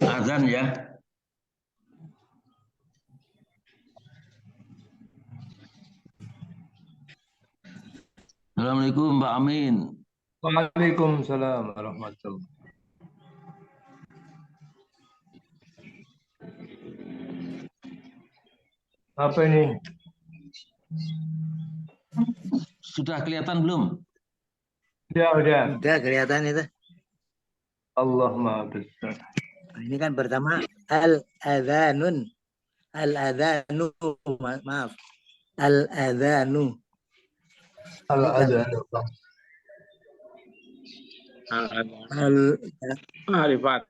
Azan ya. Assalamualaikum Pak Amin. Waalaikumsalam warahmatullahi. Apa ini? Sudah kelihatan belum? Udah. Udah kelihatan itu. Allah Maha Besar. Ini kan pertama al-adhanun. Al-adhanu, maaf. Al-adhanu. Al-Adhan. Ma'rifat.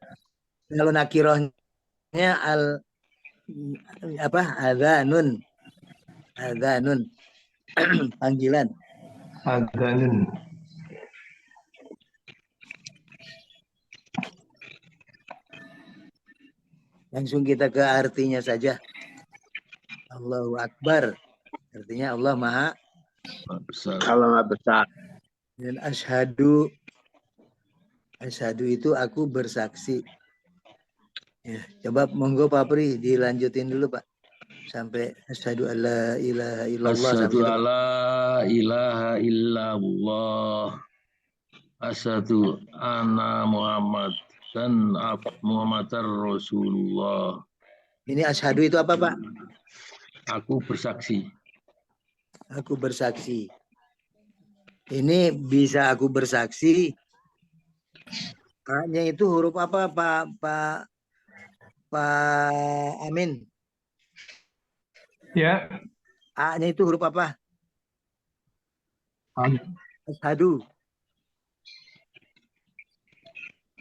Kalau nakirohnya adhanun. Adhanun. Panggilan. Adhanun. Langsung kita ke artinya saja. Allahu Akbar. Artinya Allah Maha Besar. Kalau nggak besar. dan asyhadu itu aku bersaksi. Ya, coba monggo Pak Pri dilanjutin dulu Pak. Sampai asyhadu alla ilaha illallah Asyhadu sampai alla ilaha illallah. Asyhadu anna Muhammad dan Muhammadar Rasulullah. ini asyhadu itu apa Pak? Aku bersaksi. Aku bersaksi. Ini bisa aku bersaksi. A-nya itu huruf apa Pak Amin? Ya. A-nya itu huruf apa? Asyhadu.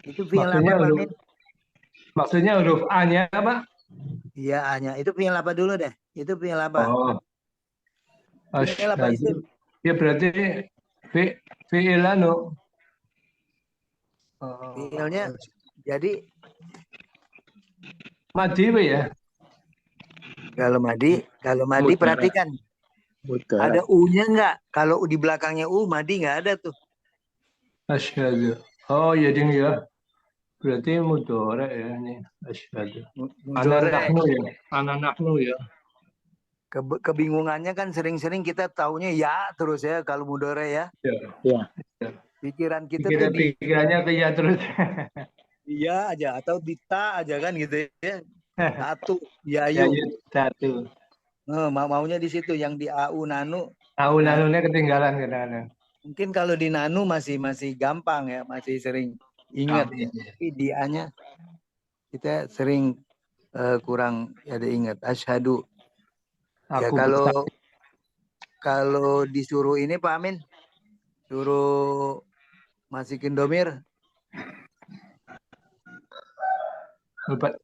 Itu fi'il apa Pak Amin? Maksudnya huruf A-nya apa? Iya, A-nya. Itu fi'il apa dulu deh? Itu fi'il apa? Oh. Fi'il apa isim? Ya berarti fi'il anu. Fi'ilnya jadi Madi ya. kalau madi perhatikan. Ada U-nya enggak? Kalau di belakangnya U, madi enggak ada tuh. Asyhadu. Oh ya ding ya. Berarti mudhari ya ini. Asyhadu. Ana nahnu ya. Kebingungannya kan sering-sering kita taunya ya terus ya kalau mudhari ya. Ya. Pikiran kita tuh pikirannya ke ya terus. iya aja atau di ta aja kan gitu ya. Satu Ya, yayu. satu. Maunya di situ yang di AU nanu. Nanunya ketinggalan kadang-kadang. Mungkin kalau di nanu masih gampang ya, masih sering ingat ya. Tapi di A-nya kita sering kurang ada ingat. Asyhadu. Ya kalau disuruh ini Pak Amin, suruh masukin domir.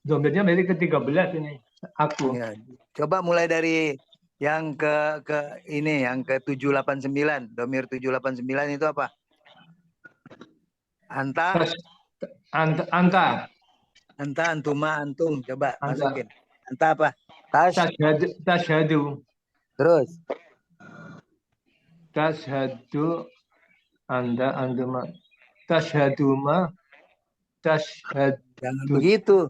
Domirnya berarti ke-13 ini. Aku. Ya, coba mulai dari yang ke ini, yang ke 789. Domir 789 itu apa? Anta. Anta, antuma, antum. Coba masukin. Anta apa? Tashhadu. Terus. Tashhadu. Anda, antuma. Tashhaduma. Tashhadu. Jangan begitu.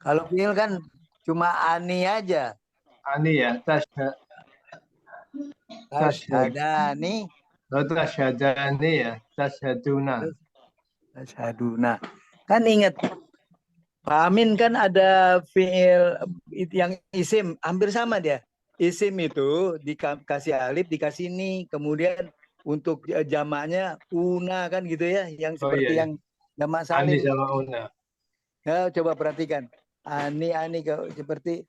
Kalau fi'il kan cuma ani aja. Ani ya. Tashhadani. Tashhadani ya. Tashhaduna. Tashhaduna. Kan ingat Pak Amin kan ada fi'il yang isim hampir sama dia. Isim itu dikasih alif, dikasih ni, kemudian untuk jamaknya una kan gitu ya, yang seperti yang jamak salim. Ani sama una. Ya, coba perhatikan. Ani seperti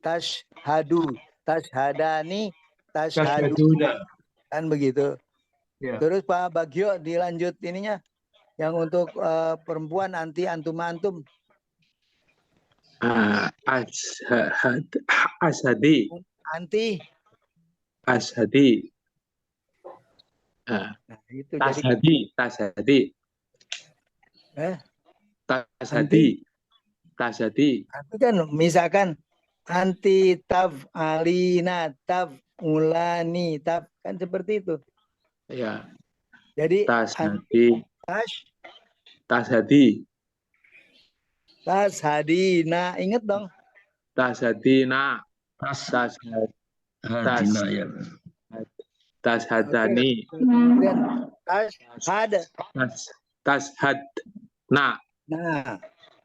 tashhadu, tashhadani, tashhaduna. Kan begitu. Ya. Terus Pak Bagio dilanjut ininya yang untuk perempuan anti antum. Ashadi. Anti. Ashadi. Nah, itu Tashadi. Tashadi. Itu kan misalkan anti taf'alina taf'ulani kan seperti itu. Ya. Jadi Tashadi. Tashadina. Ingat dong. Tashadina. Tas Tashad, hadina ya. tashadani. Kemudian tashhad. Tashadna. Nah,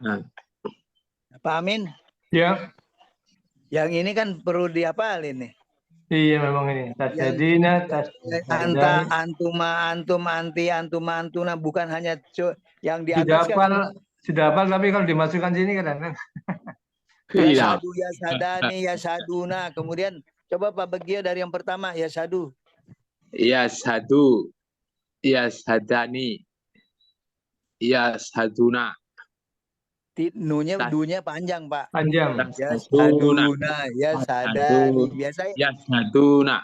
Nah, Pak Amin, Ya, yang ini kan perlu dihafalin nih. iya memang ini. Tashadina, Anta, tashadani. antuma, antum, anti, antuma, antuna, bukan hanya yang di Sudah atas kan. hafal, tapi kalau dimasukkan sini kadang-kadang. Ya iya. sadu, ya sadani, ya saduna. Kemudian coba Pak Bagio dari yang pertama, ya sadu. Yashadu. Yashadani. Yashaduna. Nunya, dunya panjang Pak. Panjang. Ya Tashaduna. saduna, ya sadani. Biasa Yashaduna.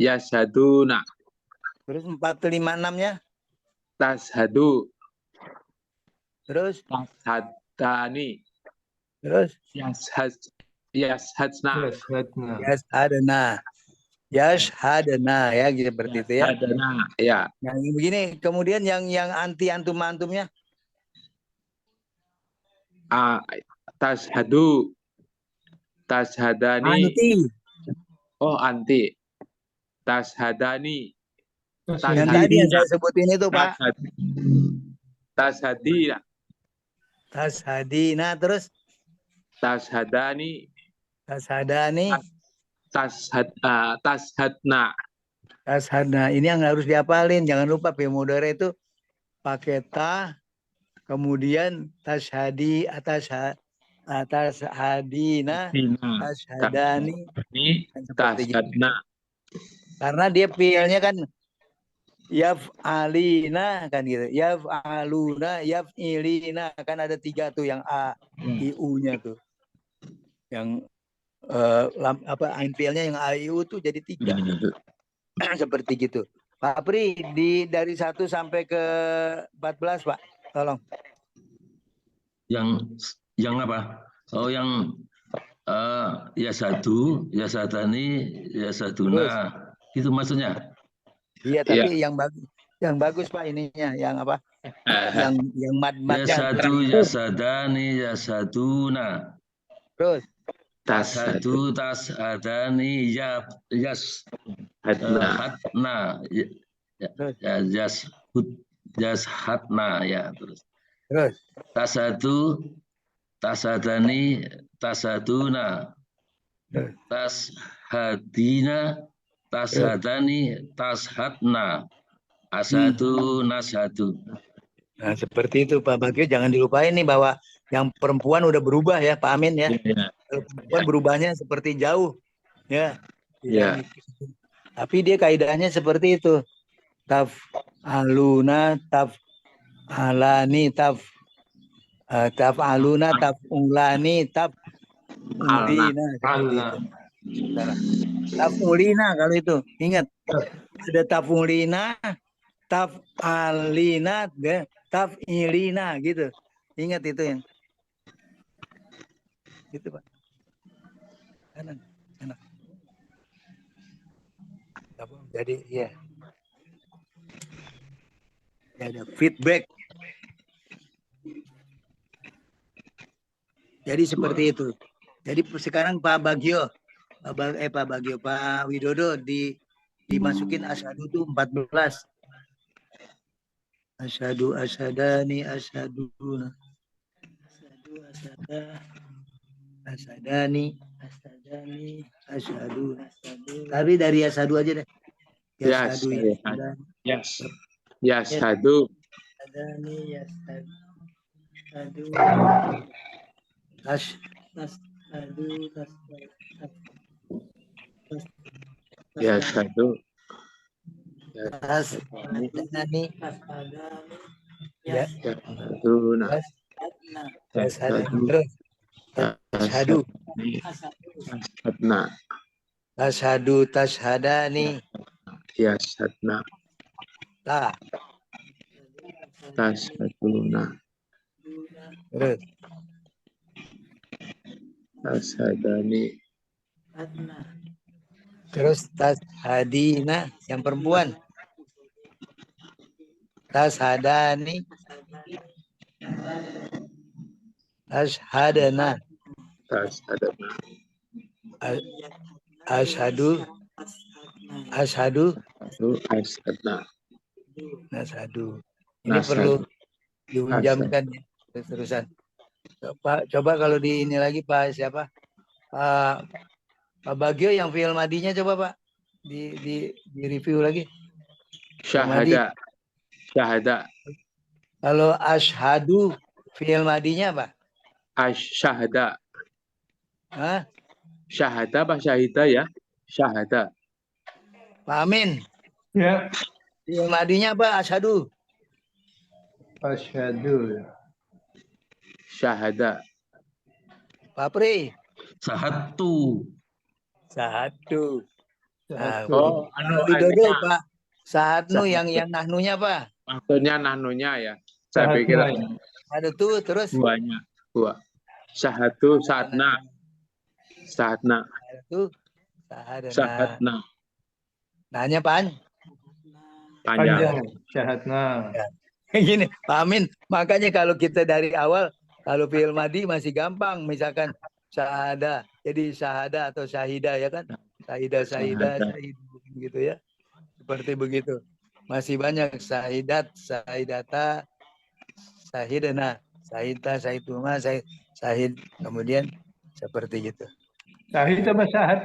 Yashaduna. terus 4, 5, 6-nya. Tashadu. Terus, Tashadani. terus. Yashadna. Tashadna. Yashadana. Yashadana ya gitu seperti itu ya. Yashadana. Ya. Yang begini, kemudian yang anti antum antumnya. Tashhadu. Tashhadani. Anti. Oh, anti. Tashhadani. Yang tadi yang saya sebutin itu Pak. Tashhadina. Tashadina terus Tashhadani. tashadani. Tashhadna. Tashadna. Ini yang harus dihafalin. Jangan lupa pemodere itu pakai ta, kemudian tashhadi, tashhadina, tashhadani. Tashhadna. Karena dia fiilnya kan yaf'alina kan gitu. Yaf'aluna, yaf'ilina kan ada 3 tuh yang a, i, u-nya tuh. Yang ain fiilnya yang a, i, u tuh jadi 3. Seperti gitu. Pak Pri dari 1 sampai ke 14 Pak. Tolong. Yang apa? Oh, yang ya sadu, ya sadani, ya saduna. Itu maksudnya. Iya, tapi yang bagus Pak ininya, yang apa? yang mad-madnya. Ya sadu, ya sadani, ya saduna. Terus Tashadu, tashadani, hatna, hatna ya terus. Tashadu, tashadani, tashaduna. Tashadina, tashadani, tashadna. Asadu, nasadu. Nah, seperti itu Pak Bagio, jangan dilupain nih bahwa yang perempuan udah berubah ya Pak Amin ya. Kalau perempuan berubahnya seperti jauh ya. Ya. Tapi dia kaidahnya seperti itu. Taf aluna, taf alani, taf aluna, taf ulani, taf ulina. Taf ulina kalau itu. Ingat. Ada taf ulina, taf alina, taf ilina gitu. Ingat itu yang. Gitu Pak. Kanan. Jadi ya. Ada feedback. Jadi seperti itu. Jadi sekarang Pak Bagio, Pak Widodo dimasukin asyhadu itu 14. Asyhadu, asyhadani, asyhadu. Asyhadani, asyhadu. Tapi dari asyhadu aja deh. Yashhadu, Yashhadu. Yashhadu. Tashhadu, tashhadani. Yashhadna. Tashhaduna. Terus. Tashhadani. Terus tashhadina yang perempuan. Tashhadani. Ashhadana. Tasyadana. A- Ashhadu. Ashhadu. Asyadna. Nasadu. Ini Nasadu. perlu diunjamkan ya, terusan. Coba kalau di ini lagi Pak siapa? Pak Bagio yang fi'il madinya coba Pak di review lagi. Syahada. Syahada. Kalau ashadu fi'il madinya apa? Syahada. Hah? Syahada apa syahida ya? Syahada. Pak Amin, Ya. fi'il madinya apa? Ashadu. Asyhadu. Syahada. Pak Pri, Sahatu. satu. Nah, Oh, kalau di Dodo Pak Sahadnu yang nahnunya apa? maksudnya nahnunya ya. Saya Sahadna, pikir ya. Ada tuh terus. banyak. Dua. Syahadu saatna. Saatna. Itu sahadana. Saatna. Nanya Pan. Panjang. Panjang. Syahadna. Gini, Pak Amin, makanya kalau kita dari awal kalau fi'il madi masih gampang, misalkan syahada, jadi syahada atau syahida ya kan? Syahida, Syahada. gitu ya. Seperti begitu. Masih banyak syahidat, syahidata, syahidana, syahidta, syahiduma, syahid, kemudian seperti gitu. Syahid apa syahad?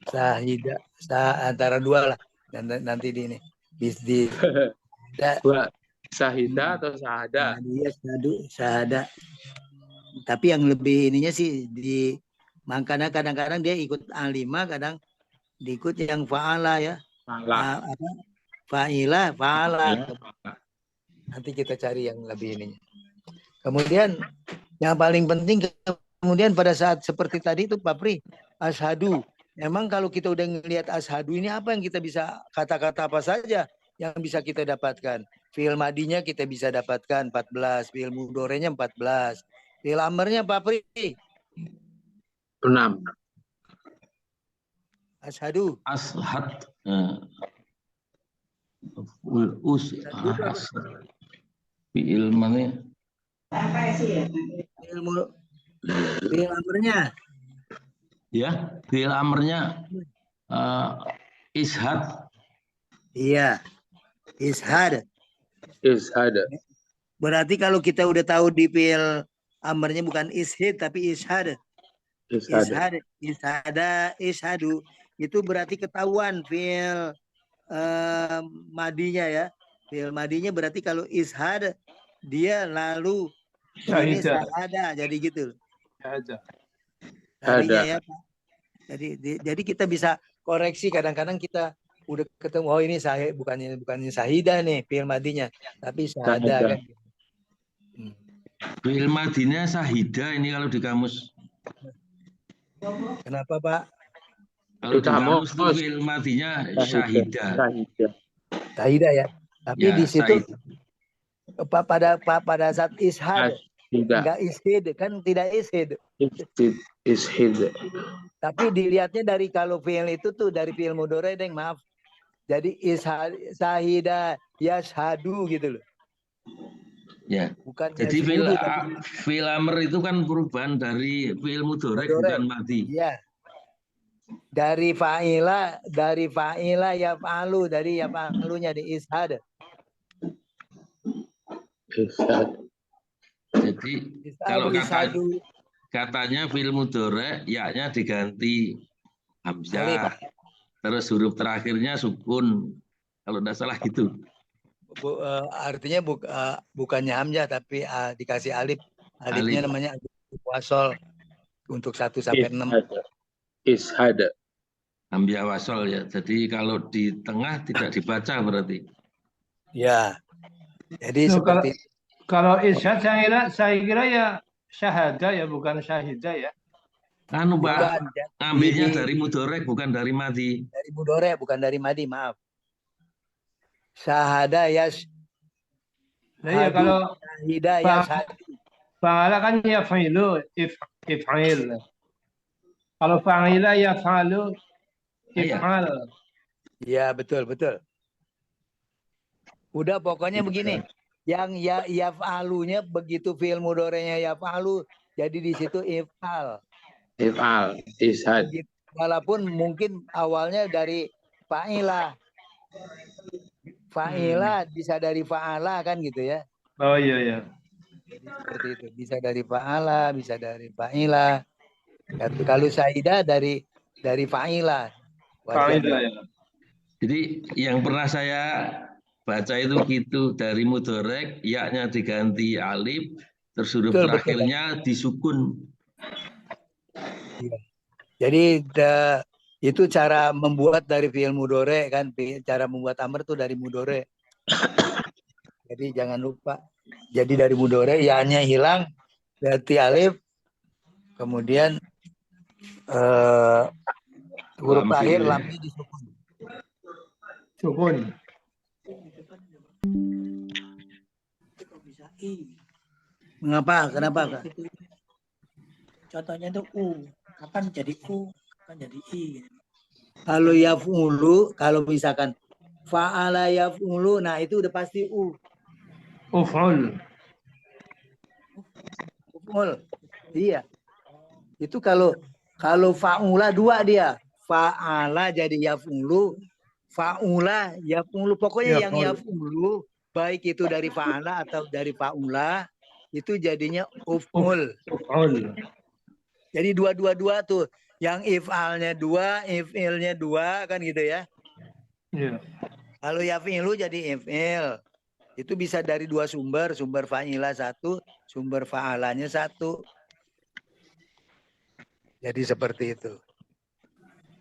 Syahida, antara dua lah. Dan nanti di ini. Di Dua. Sahida atau sahada? dia syahada. Tapi yang lebih ininya sih di makanya kadang-kadang dia ikut alima, kadang diikut yang fa'ala ya. Salah. Fa'ila, fa'ala. Nanti kita cari yang lebih ininya. Kemudian yang paling penting kemudian pada saat seperti tadi itu Pak Pri, ashadu. Memang kalau kita udah ngelihat ashadu ini apa yang kita bisa kata-kata apa saja yang bisa kita dapatkan. Fi'il madinya kita bisa dapatkan 14, fi'il mudorenya 14. Fi'il amarnya Pak Pri 6. ashadu. Ashad. Fi'il mana? Fi'il amarnya Ya, fi'il amrnya ishad. iya. Ishad. Ishada. Berarti kalau kita udah tahu di fi'il amarnya bukan ishid tapi ishad. Ishada. Ishadu itu berarti ketahuan fi'il madinya ya. Fi'il madinya berarti kalau ishad dia lalu ini Syahidah. syahada jadi gitu. Syahada. Tadinya ya Pak. Jadi kita bisa koreksi kadang-kadang kita udah ketemu oh ini bukannya syahidah nih fi'il madinya tapi syahada kan. Fi'il madinya sahida ini kalau di kamus. Kenapa Pak? Kalau di Kamus. kamus itu fi'il madinya syahida. Sahida. Syahidah ya. Tapi Ya, di situ syahid. pada saat ishad Tidak. enggak ishid kan tidak ishid. Ishid. Tapi dilihatnya dari kalau fi'il itu tuh dari fi'il mudhari deng maaf. Jadi sahida yashhadu gitu loh. Ya. Bukan Jadi yashhudu, fi'il amr itu kan perubahan dari fi'il mudhari mudhari. bukan madi. Iya. Dari fa'ila ya fa'alu dari ya fa'alunya di ishad. Ishad. Jadi kalau ishadu katanya fi'il mudhari yaknya diganti hamzah. alif. Terus huruf terakhirnya sukun. Kalau tidak salah gitu. Artinya bukannya hamzah tapi dikasih alif. Alifnya Alif. namanya alif wasol untuk 1 sampai 6. Ishad. Hamzah wasol ya. Jadi kalau di tengah tidak dibaca berarti. Ya. Jadi Loh, seperti kalau ishad saya kira ya syahada ya bukan syahidah ya. Anu Pak, bukan ambilnya dari mudhari bukan dari madi. dari mudhari bukan dari madi, maaf. Syahada yash. Nah, ya kalau Syahida yashhadu. fa'ala kan ya fa'ilu if'il. Kalau fa'ila ya fa'alu if'al. Ya betul. Udah pokoknya begini. Yang ya yaf'alunya begitu fi'il mudhari'nya yaf'alu, jadi di situ if'al. If'al, ishad. Begitu, walaupun mungkin awalnya dari fa'ilah. Fa'ilah bisa dari fa'ala kan gitu ya. Oh iya ya. Jadi seperti itu. Bisa dari fa'ala, bisa dari fa'ilah. Kalau saidah dari fa'ilah. Fa'ilah ya. Jadi yang pernah saya baca itu gitu, dari mudorek, yaknya diganti alif, terus huruf Betul, betul. terakhirnya disukun. Iya. Jadi itu cara membuat dari fi'il mudhari kan, cara membuat amr tuh dari mudhari. Jadi jangan lupa. Jadi dari mudhari ya-nya hilang, berarti alif, kemudian huruf Lam akhir fi'il. lamnya disukun. Sukun. Mengapa? Kenapa? Kak? Contohnya itu U. Kapan jadi U? Kapan jadi I? Kalau yaf'ulu, kalau misalkan fa'ala yaf'ulu, nah itu udah pasti u. Uf'ul. Uf'ul. Iya. Itu kalau fa'ula dua dia. Fa'ala jadi yaf'ulu, fa'ula yaf'ulu. Pokoknya yang yaf'ulu, baik itu dari fa'ala atau dari fa'ula, itu jadinya uf'ul. Uf'ul. Jadi dua tuh. Yang if'alnya dua, if'ilnya dua, kan gitu ya. Iya. Kalau yaf'ilu jadi if'il. Itu bisa dari dua sumber. Sumber fa'ilah satu, sumber fa'alanya satu. Jadi seperti itu.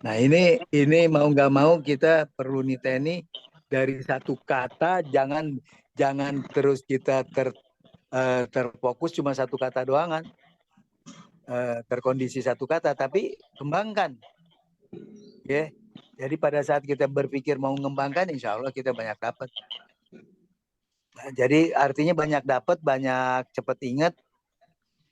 Nah ini mau nggak mau kita perlu niteni dari satu kata. Jangan terus kita terfokus cuma satu kata doang kan. Terkondisi satu kata, tapi kembangkan. Ya. Jadi pada saat kita berpikir mau mengembangkan, insya Allah kita banyak dapat. Nah, jadi artinya banyak dapat, banyak cepat ingat.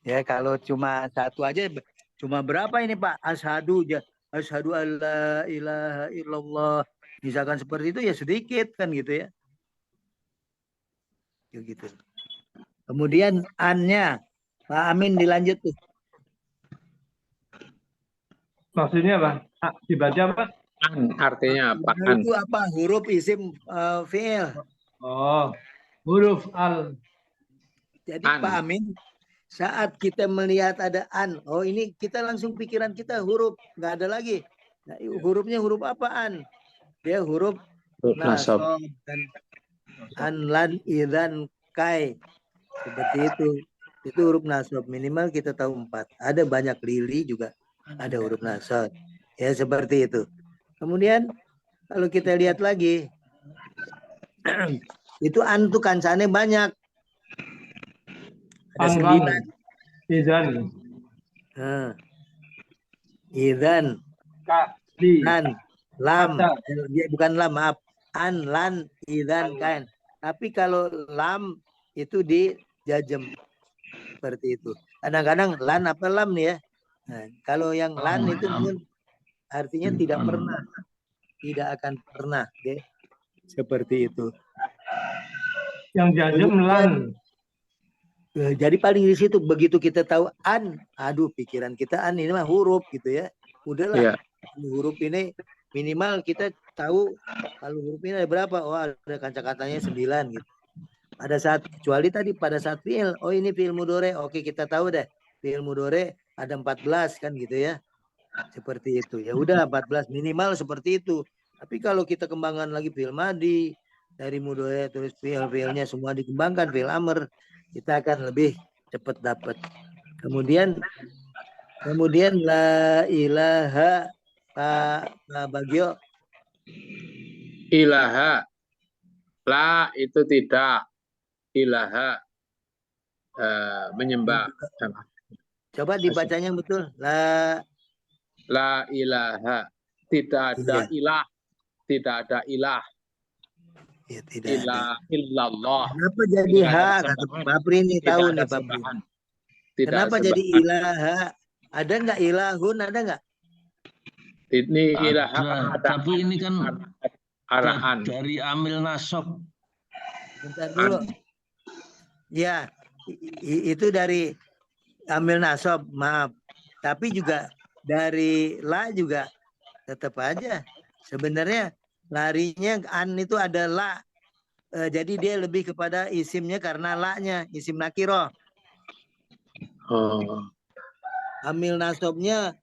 Ya kalau cuma satu aja, cuma berapa ini Pak? Asyhadu alla ilaha illallah. Misalkan seperti itu ya sedikit kan gitu ya. Gitu. Kemudian an-nya, Pak Amin dilanjut tuh. Maksudnya apa? Dibaca apa? An artinya apa? Nah, itu apa? Huruf isim fi'il. Oh, huruf al. Jadi An. Pak Amin, saat kita melihat ada an, oh ini kita langsung pikiran kita huruf, nggak ada lagi. Nah, hurufnya huruf apaan? Dia huruf Nasab. nasab dan an, lan, idan, kai. Seperti itu. Itu huruf nasab. Minimal kita tahu 4. Ada banyak lili juga ada huruf nasab. Ya seperti itu. Kemudian kalau kita lihat lagi, itu an tuh kancane banyak. Ada 9. Izan. Nah, idan, Kali. lan, lam, Kata. bukan lam, maaf, an, lan, idan, kan. Tapi kalau lam itu di jajem seperti itu. Kadang-kadang lan apa lam nih ya. Nah, kalau yang lan itu pun artinya tidak pernah, tidak akan pernah, okay? Seperti itu. Yang jajem lan. Jadi paling di situ begitu kita tahu an, aduh pikiran kita an ini mah huruf gitu ya. Udahlah, huruf ini minimal kita tahu kalau huruf ini ada berapa. Oh ada kata-katanya 9 gitu. Pada saat kecuali tadi pada saat fi'il, oh ini fi'il mudhari, oke kita tahu deh fi'il mudhari ada 14 kan gitu ya. Seperti itu. Ya udah 14 minimal seperti itu. Tapi kalau kita kembangkan lagi fi'il madi dari mudhari terus fi'il-fi'ilnya semua dikembangkan, fi'il amr, kita akan lebih cepat dapat. Kemudian la ilaha Pak Bagio. Ilaha. La itu tidak. Ilaha. Menyembah. Coba dibacanya betul. La ilaha. Tidak ada ilah. Tidak ada ilah. Ya, tidak ada. Illallah. Kenapa jadi ha? Kata Pak Prini tahu nih Pak Prini. Kenapa jadi ilaha? Ada nggak ilahun? Ada nggak? Ini ilaha. Tapi ini kan arahan dari amil nasab. Bentar dulu. Ya, itu dari amil nasab, maaf. Tapi juga dari la juga tetap aja. Sebenarnya larinya an itu ada la. Jadi dia lebih kepada isimnya karena la-nya, isim nakiroh. Oh, Amil nasabnya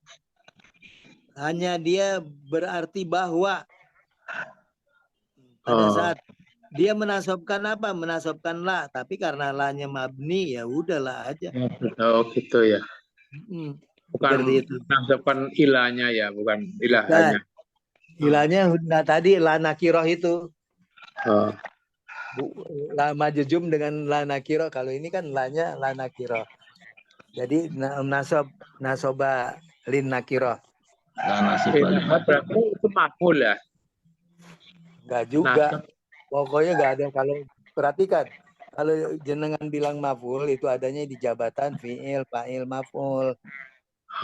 hanya dia berarti bahwa pada oh, saat dia menasabkan apa? Menasabkan la, tapi karena la-nya mabni ya udahlah aja. oh gitu ya. Bukan Seperti itu. nasabkan ilahnya ya, bukan Bukan. ilahnya. Ilahnya tadi la nakiroh itu. Oh, La majjum dengan la nakiroh. Kalau ini kan la-nya la nakiroh. Jadi nasoba lin nakiroh. Lah nasib ilaha berarti itu makmul ya. Enggak juga. Nasab. Pokoknya enggak ada. Kalau perhatikan, kalau jenengan bilang maf'ul itu adanya di jabatan fi'il, fa'il, maf'ul.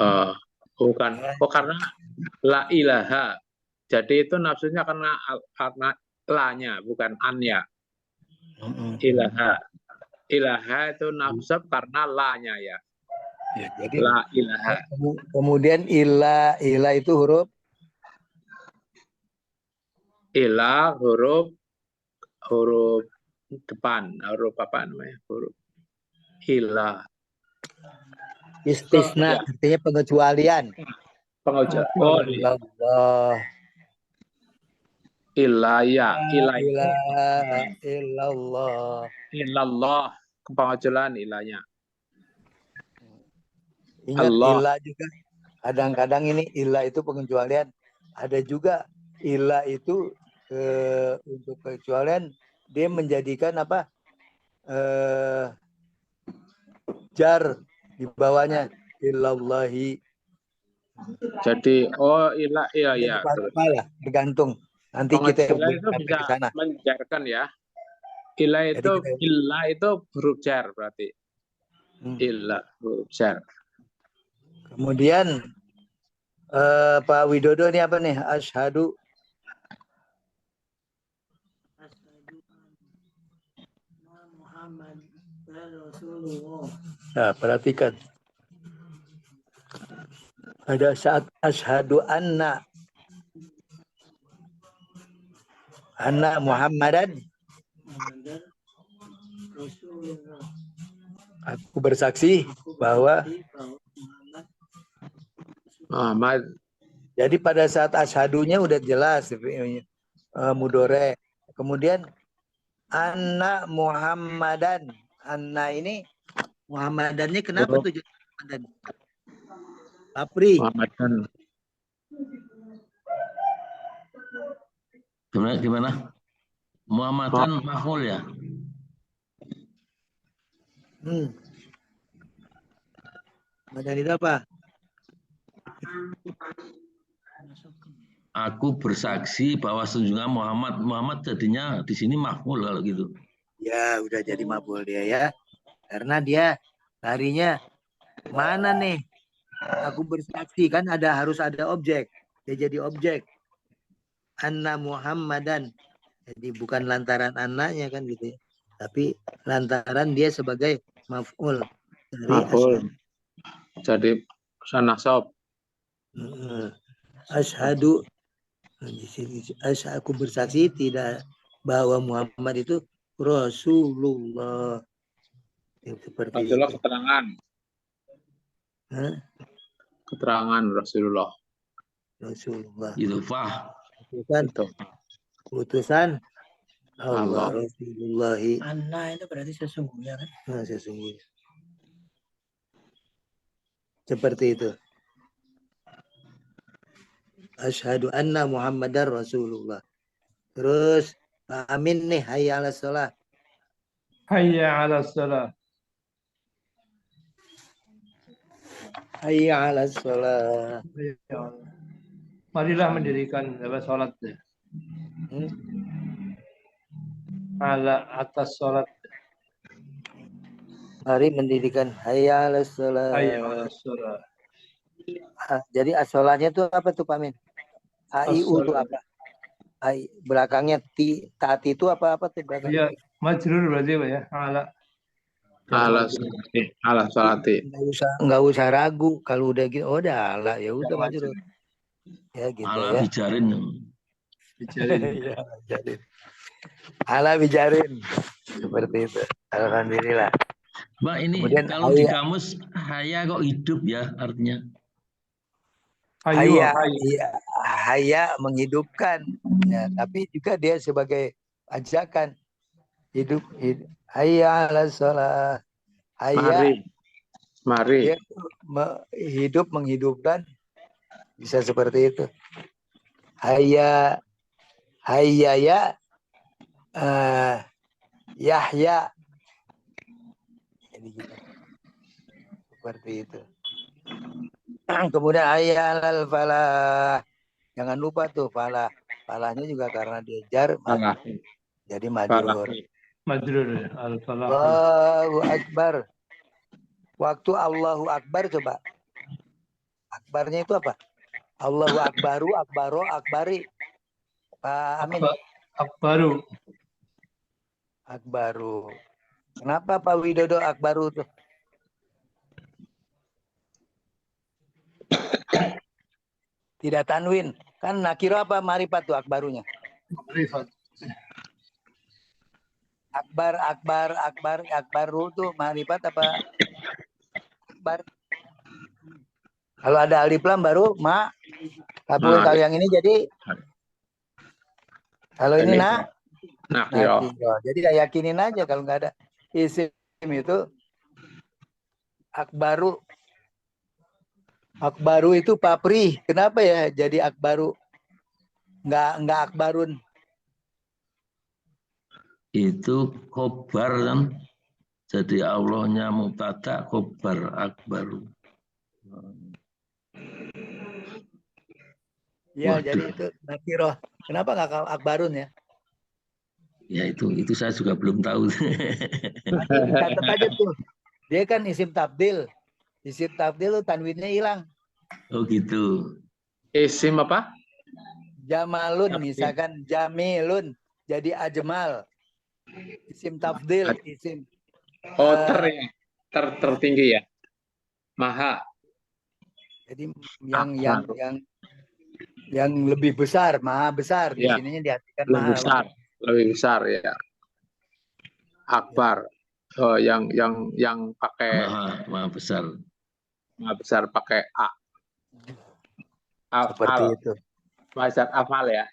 Oh, bukan. Ya. Oh, karena la ilaha. Jadi itu nafsunya karena la-nya, bukan an-nya. Ilaha. Ilaha itu nafsab karena la-nya ya. Ya, jadi La ilaha. kemudian ila itu huruf Ilah huruf depan, huruf apa namanya? Huruf ilah. istisna, Ya, artinya pengecualian. pengucap. Oh, Allah. ilah ya, ilah itu ilaha illallah. ilallah, pengecualian ilahnya. Ingat Allah. ilah juga. Kadang-kadang ini ilah itu pengecualian. Ada juga ilah itu untuk pengecualian dia menjadikan apa? Jar di bawahnya illallahi. Jadi ilah iya ya. Apalah, tergantung. Nanti kita Pengecualian belum itu sampai bisa ke sana. menjarkan ya. Ilah Jadi itu kita, ilah itu huruf jar berarti. Ilah huruf jar. kemudian Pak Widodo ini apa nih? Asyhadu. Nah, perhatikan. Pada saat asyhadu anna Muhammadan, aku bersaksi bahwa Muhammad. jadi pada saat ashadunya udah jelas mudore. Kemudian anna Muhammadan. Anna ini Muhammadannya kenapa tuh jadi Muhammadan? Apri. Muhammadan. Gimana? Muhammadan maf'ul ya. Muhammadan itu apa? Aku bersaksi bahwa sesungguhnya Muhammad jadinya di sini maf'ul kalau gitu. Ya, udah jadi maf'ul dia ya. Karena dia larinya mana nih? Aku bersaksi kan harus ada objek. Dia jadi objek. Anna Muhammadan. Jadi bukan lantaran anaknya kan gitu ya. Tapi lantaran dia sebagai maf'ul dari Maf'ul. Jadi nasab. Asyhadu. Aku bersaksi tidak bahwa Muhammad itu Rasulullah. Seperti Rasulullah itu. keterangan. Keterangan Rasulullah. Itu fah. Utusan Allah. Allah. Rasulullahi. Anna itu berarti sesungguhnya kan? Sesungguhnya. Seperti itu. Asyhadu anna Muhammadar Rasulullah. Terus Pak Amin nih, hayya 'alas shalah. Hayya 'alas shalah. Hayya 'alas shalah. Marilah mendirikan sholat. Ala atas sholat. Mari mendirikan hayya 'alas shalah. Hayya 'alas shalah. Jadi asolahnya itu apa tuh Pak Amin? AIU itu apa? AI, belakangnya tati itu apa tuh belakangnya? Iya, majrur berarti Pak ya. Ala. Ala salati. Nggak usah ragu kalau udah gitu. Oh, udah ala ya udah majrur. Ya gitu Ala ya. bijarin. Iya, bijarin. Ala bijarin. Seperti itu. Alhamdulillah. Mbak, ini Kemudian kalau di kamus haya kok hidup ya artinya? Hayu, haya, hayu. iya, haya menghidupkan. Ya, tapi juga dia sebagai ajakan hidup. Haya ala sholat. Haya Mari. dia hidup menghidupkan, bisa seperti itu. Haya ya Yahya. Jadi gitu. Seperti itu. Kemudian haya alal falah. Jangan lupa tuh falah. Falahnya juga karena dia jar jadi majrur. Majrur. Al-falah. Allahu Akbar. Waktu Allahu Akbar coba. Akbarnya itu apa? Allahu Akbaru, Akbaro, Akbari. Pak Amin. Akbaru. Akbaru. Kenapa Pak Widodo Akbaru tuh? Tidak tanwin. Kan nakiro apa marifat tuh akbarunya? Marifat. Akbaru tuh marifat apa? Akbar. Kalau ada alif lam baru ma. Kalau yang ini jadi kalau ini nakiro. Jadi yakinin aja kalau nggak ada isim itu akbaru. Akbaru itu papri. Kenapa ya jadi akbaru? Nggak akbarun. Itu khobar kan. Jadi Allahnya mubtada, khobar akbaru. Ya, Waduh. jadi itu nakiro. Kenapa nggak akbarun ya? Ya itu saya juga belum tahu. Catat aja tuh. Dia kan isim tabdil. Isim tabdil tanwinnya hilang. Oh gitu. Isim apa? Jamalun, misalkan jamilun jadi ajmal. Isim tabdil, isim. Oh, tertinggi ya. Maha. Jadi yang lebih besar, maha besar. Di Ya. sininya diartikan maha. Lebih besar ya. Akbar. Oh, yang pakai Maha besar. Maha besar pakai A. Seperti itu. Mazhab afal ya.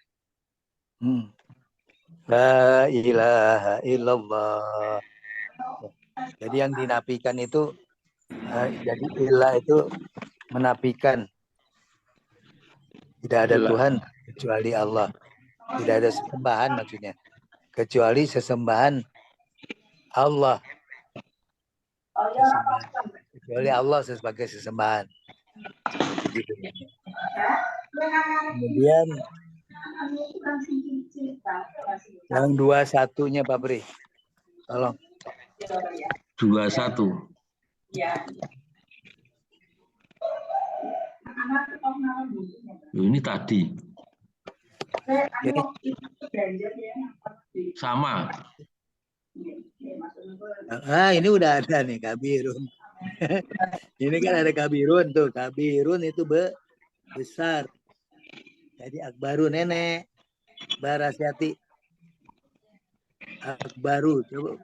La ilaha illallah. Jadi yang dinafikan itu jadi ilah itu menafikan tidak ada Tuhan kecuali Allah. Tidak ada sesembahan maksudnya kecuali sesembahan Allah. Kecuali Allah sebagai sesembahan. Kemudian yang 21-nya Pak Bri. Tolong. 21. Ini tadi. Sama. Ini udah ada nih kabirun. Ini kan ada kabirun tuh. Kabirun itu besar. Jadi akbaru nenek. Barasyati. Akbaru. Coba.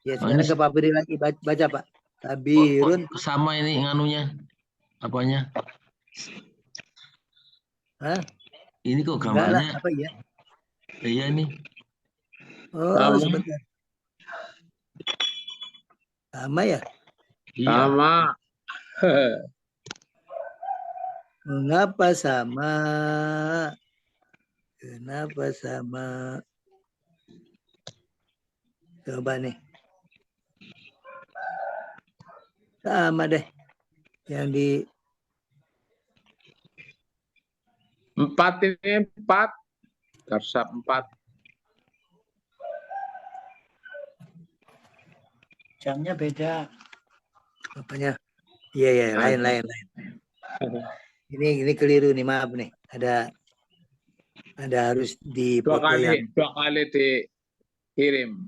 Ya sekarang ke Pak Bri lagi baca Pak. Kabirun. Sama ini nganunya. Apanya? Hah? Ini kok gambarnya? Apa ya? Iya ini. Oh, sebentar. Sama ya? Iya. Sama. Mengapa sama? Kenapa sama? Coba nih. Sama deh. Yang di 4 ini 4. Karsap 4. Jamnya beda. apanya? Iya, lain. Ini keliru nih, maaf nih. Ada harus dipoto yang 2 kali dikirim.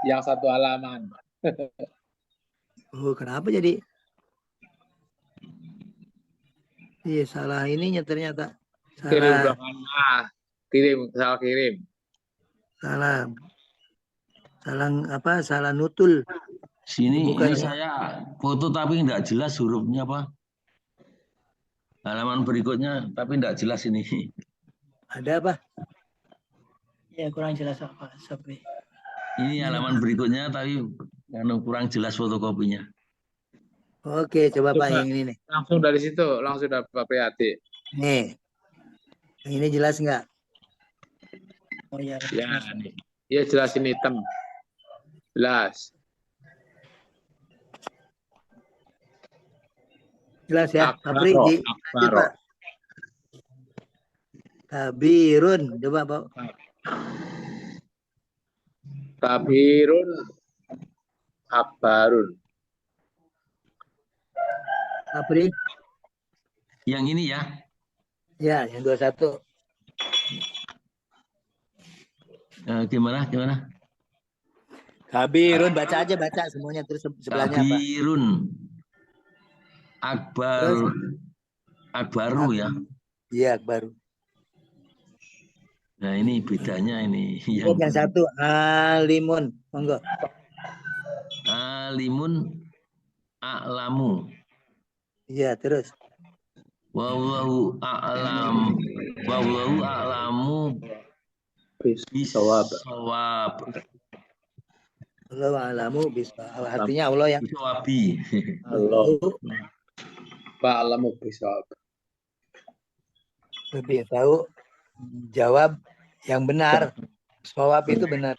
Yang 1 halaman. Oh, kenapa jadi? Iya, salah ininya ternyata. Kirim Salah, dong. Ah, kirim, salah kirim. salah, salah apa? Salah nutul. Sini Bukan ini saya foto tapi nggak jelas hurufnya apa. Halaman berikutnya tapi nggak jelas ini. ada apa? Ya kurang jelas apa Sabri. Ini halaman berikutnya tapi kurang jelas fotokopinya. Oke, coba Pak Coba yang ini nih. langsung dari situ, langsung dari Pak Priyati. Nih, yang ini jelas nggak? Oh ya. Ya, nih. Ya jelas ini hitam. Jelas. Jelas ya, Pak Pri. Akbaro, Di akbaro. Pak. Kabirun, coba Pak. Kabirun, akbarun. Pak Pri. Yang ini ya. Ya, yang 21. Gimana? Kabirun, baca aja, baca semuanya. Terus sebelahnya apa? Kabirun. Akbaru ya. Iya, baru. Nah ini bedanya ini. Yang satu, alimun. Monggo. Alimun a'lamu. Iya, terus. Wallahu a'lam. Wallahu a'lamu Bisawab. bisawab. Allah alamu bisa. Artinya Allah yang Bisawabi. Allah. Pak alamu bisawab. lebih tahu jawab yang benar. Jawab itu benar.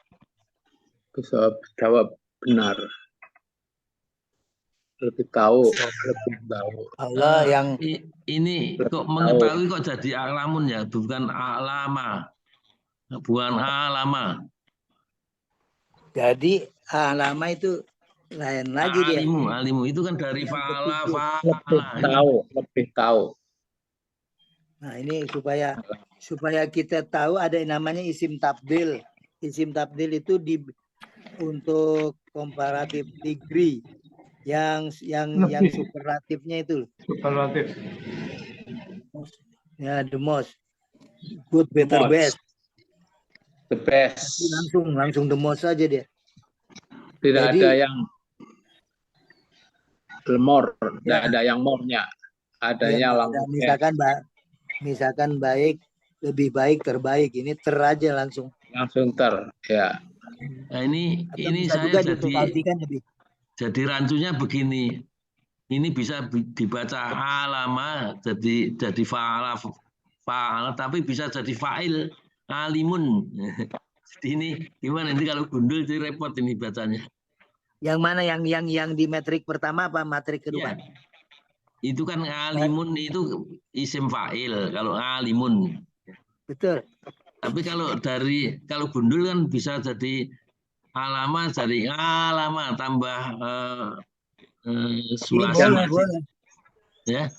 Bisawab jawab benar. Lebih tahu. Allah yang Ini kok mengetahui kok jadi alamun ya, bukan alama. Bukan alama. jadi alama itu lain lagi dia. Alimu itu kan dari fa'ala Lebih tahu. Nah, ini supaya kita tahu ada yang namanya isim tabdil. Isim tabdil itu untuk comparative degree yang superlatifnya itu. Superlatif. Ya, the most. Good, better, Most. best. The best. Langsung the most saja dia. Tidak Jadi- ada yang more, tidak ada yang more-nya. Adanya Ya, langsung misalkan baik, lebih baik, terbaik. Ini aja langsung. ya. Nah ini Bisa saya juga ditotalkan lebih. jadi rancunya begini. Ini bisa dibaca alama jadi fa'ala tapi bisa jadi fa'il alimun. Jadi ini gimana ini kalau gundul jadi repot ini bacanya. Yang mana yang di metrik pertama apa metrik kedua? Ya. Itu kan alimun itu isim fa'il kalau alimun. Betul. Tapi kalau gundul kan bisa jadi alama jadi alama tambah suasana. Boleh. Ya.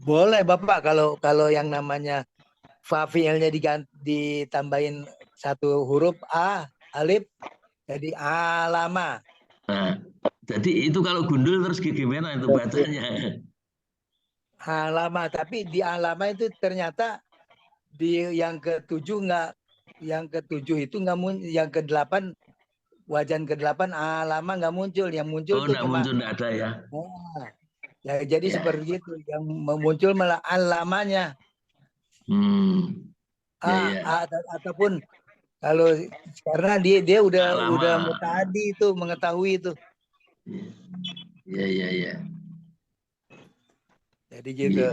Boleh Bapak kalau yang namanya fa-fi'ilnya ditambahin satu huruf a, alif jadi alama. Nah, jadi itu kalau gundul terus gimana itu bacanya? Alama, tapi di alama itu ternyata di yang ketujuh yang ketujuh itu yang ke-8 wajan ke-8 alama nggak muncul, yang muncul Oh, itu nggak cuma muncul, nggak ada ya? ya jadi Ya. seperti itu yang muncul malah alamanya. Ya. Ataupun kalau karena dia udah Alama. mutadi itu mengetahui itu. Ya. Jadi gitu.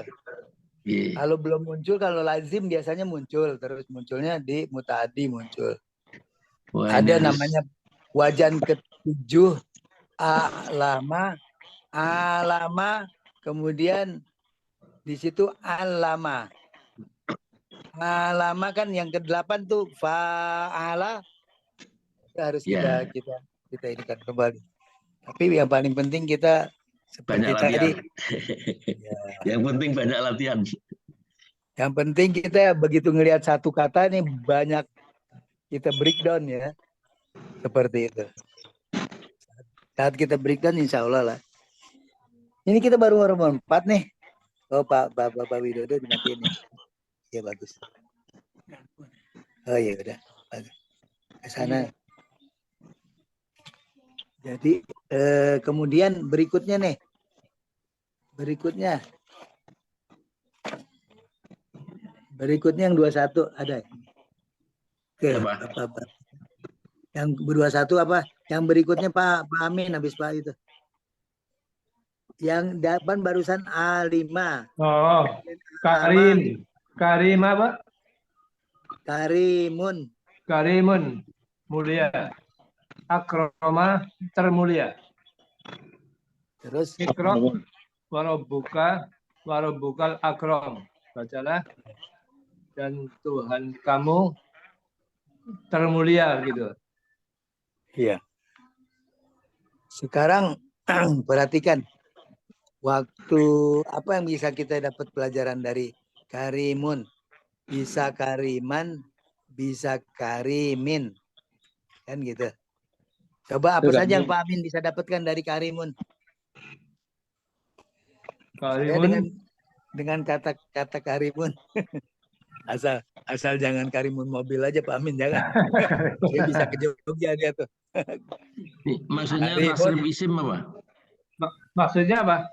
Iya. Kalau belum muncul, kalau lazim biasanya muncul, terus munculnya di mutadi muncul. Wah, Ada ini namanya wajan ke-7 alama, kemudian di situ alama. Alama kan yang ke-8 tuh fa'ala harus Ya. kita ini kan kembali. Tapi yang paling penting kita seperti banyak tadi. latihan. Yang penting banyak latihan. Yang penting kita begitu ngelihat satu kata nih banyak kita breakdown ya. Seperti itu. Saat kita berikan insya Allah lah. Ini kita baru nomor 4 nih. Oh Pak Widodo dimatiin nih. Ya bagus. Oh ya udah. Ke sana. Jadi kemudian berikutnya nih. Berikutnya yang 21 ada. Oke, Ya, Pak. apa. Yang 21 apa? Yang berikutnya Pak Amin habis Pak itu. Yang depan barusan A5. Oh, Karim apa? Karimun. Karimun, mulia. Akroma, termulia. Terus Ikra, warobukal akrom. Bacalah. Dan Tuhan kamu termulia gitu. iya. Sekarang perhatikan waktu apa yang bisa kita dapat pelajaran dari Karimun. Bisa Kariman, bisa Karimin. Kan gitu. Coba apa saja yang Pak Amin bisa dapatkan dari Karimun? Saya dengan kata Karimun. Asal jangan Karimun mobil aja Pak Amin, jangan. Dia bisa ke Jogja dia tuh. Maksudnya Karimun. tasrif isim apa? Maksudnya apa?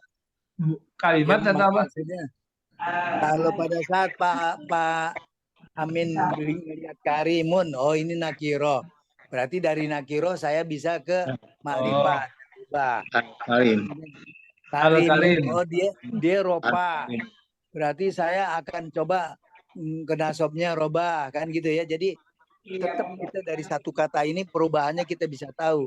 Kalimat Ya, atau apa? maksudnya kalau pada saat Pak Amin melihat Karimun, oh ini nakiro. Berarti dari nakiro saya bisa ke makrifat. Karimun, oh dia ropa. Berarti saya akan coba ke nasobnya roba, kan gitu ya. Jadi tetap kita dari satu kata ini perubahannya kita bisa tahu.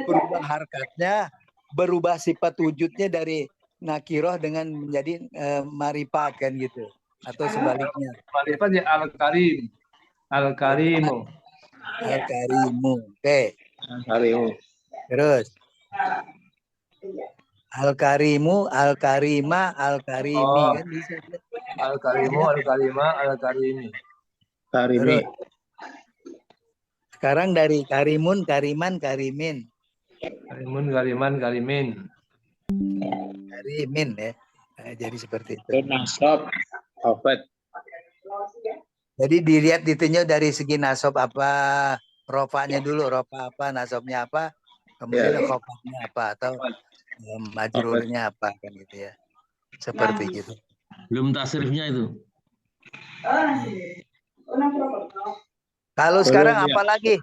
Berubah harkatnya, berubah sifat wujudnya dari nakiroh dengan menjadi marifat kan gitu. Atau sebaliknya. Marifat ya al-karim. Al-karimu. Al-karimu. Oke. Karimu. Terus. Al-karimu, al-karima, al-karimi. Kan bisa. Al-karimu, al-karima, al-karimi. Karimi. Terus. Sekarang dari karimun, kariman, karimin. Karimun, kariman, karimin. Karimin ya. Nah, jadi seperti itu. Nasab, Afat. Jadi dilihat ditunya dari segi nasob apa, rofanya dulu, rofa apa, nasobnya apa, kemudian khofatnya apa atau majrurnya apa kan gitu ya. Seperti gitu. Belum tasrifnya itu. Kalau sekarang apa lagi?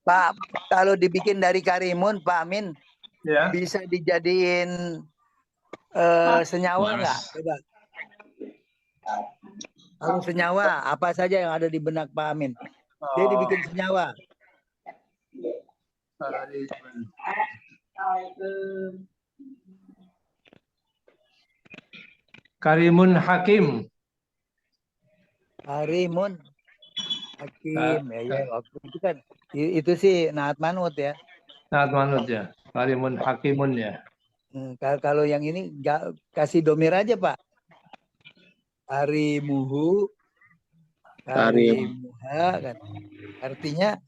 Pak, kalau dibikin dari Karimun, Pak Amin, Ya. bisa dijadiin senyawa nggak? Coba. Kalau senyawa, apa saja yang ada di benak Pak Amin? Dia dibikin senyawa. Karimun Hakim. Karimun Hakim. Ya, waktu itu kan itu sih Naat Manut ya. Naat Manut ya. Karimun Hakimun ya. Kalau yang ini kasih domir aja Pak. Karimuhu, karimuha kan. Artinya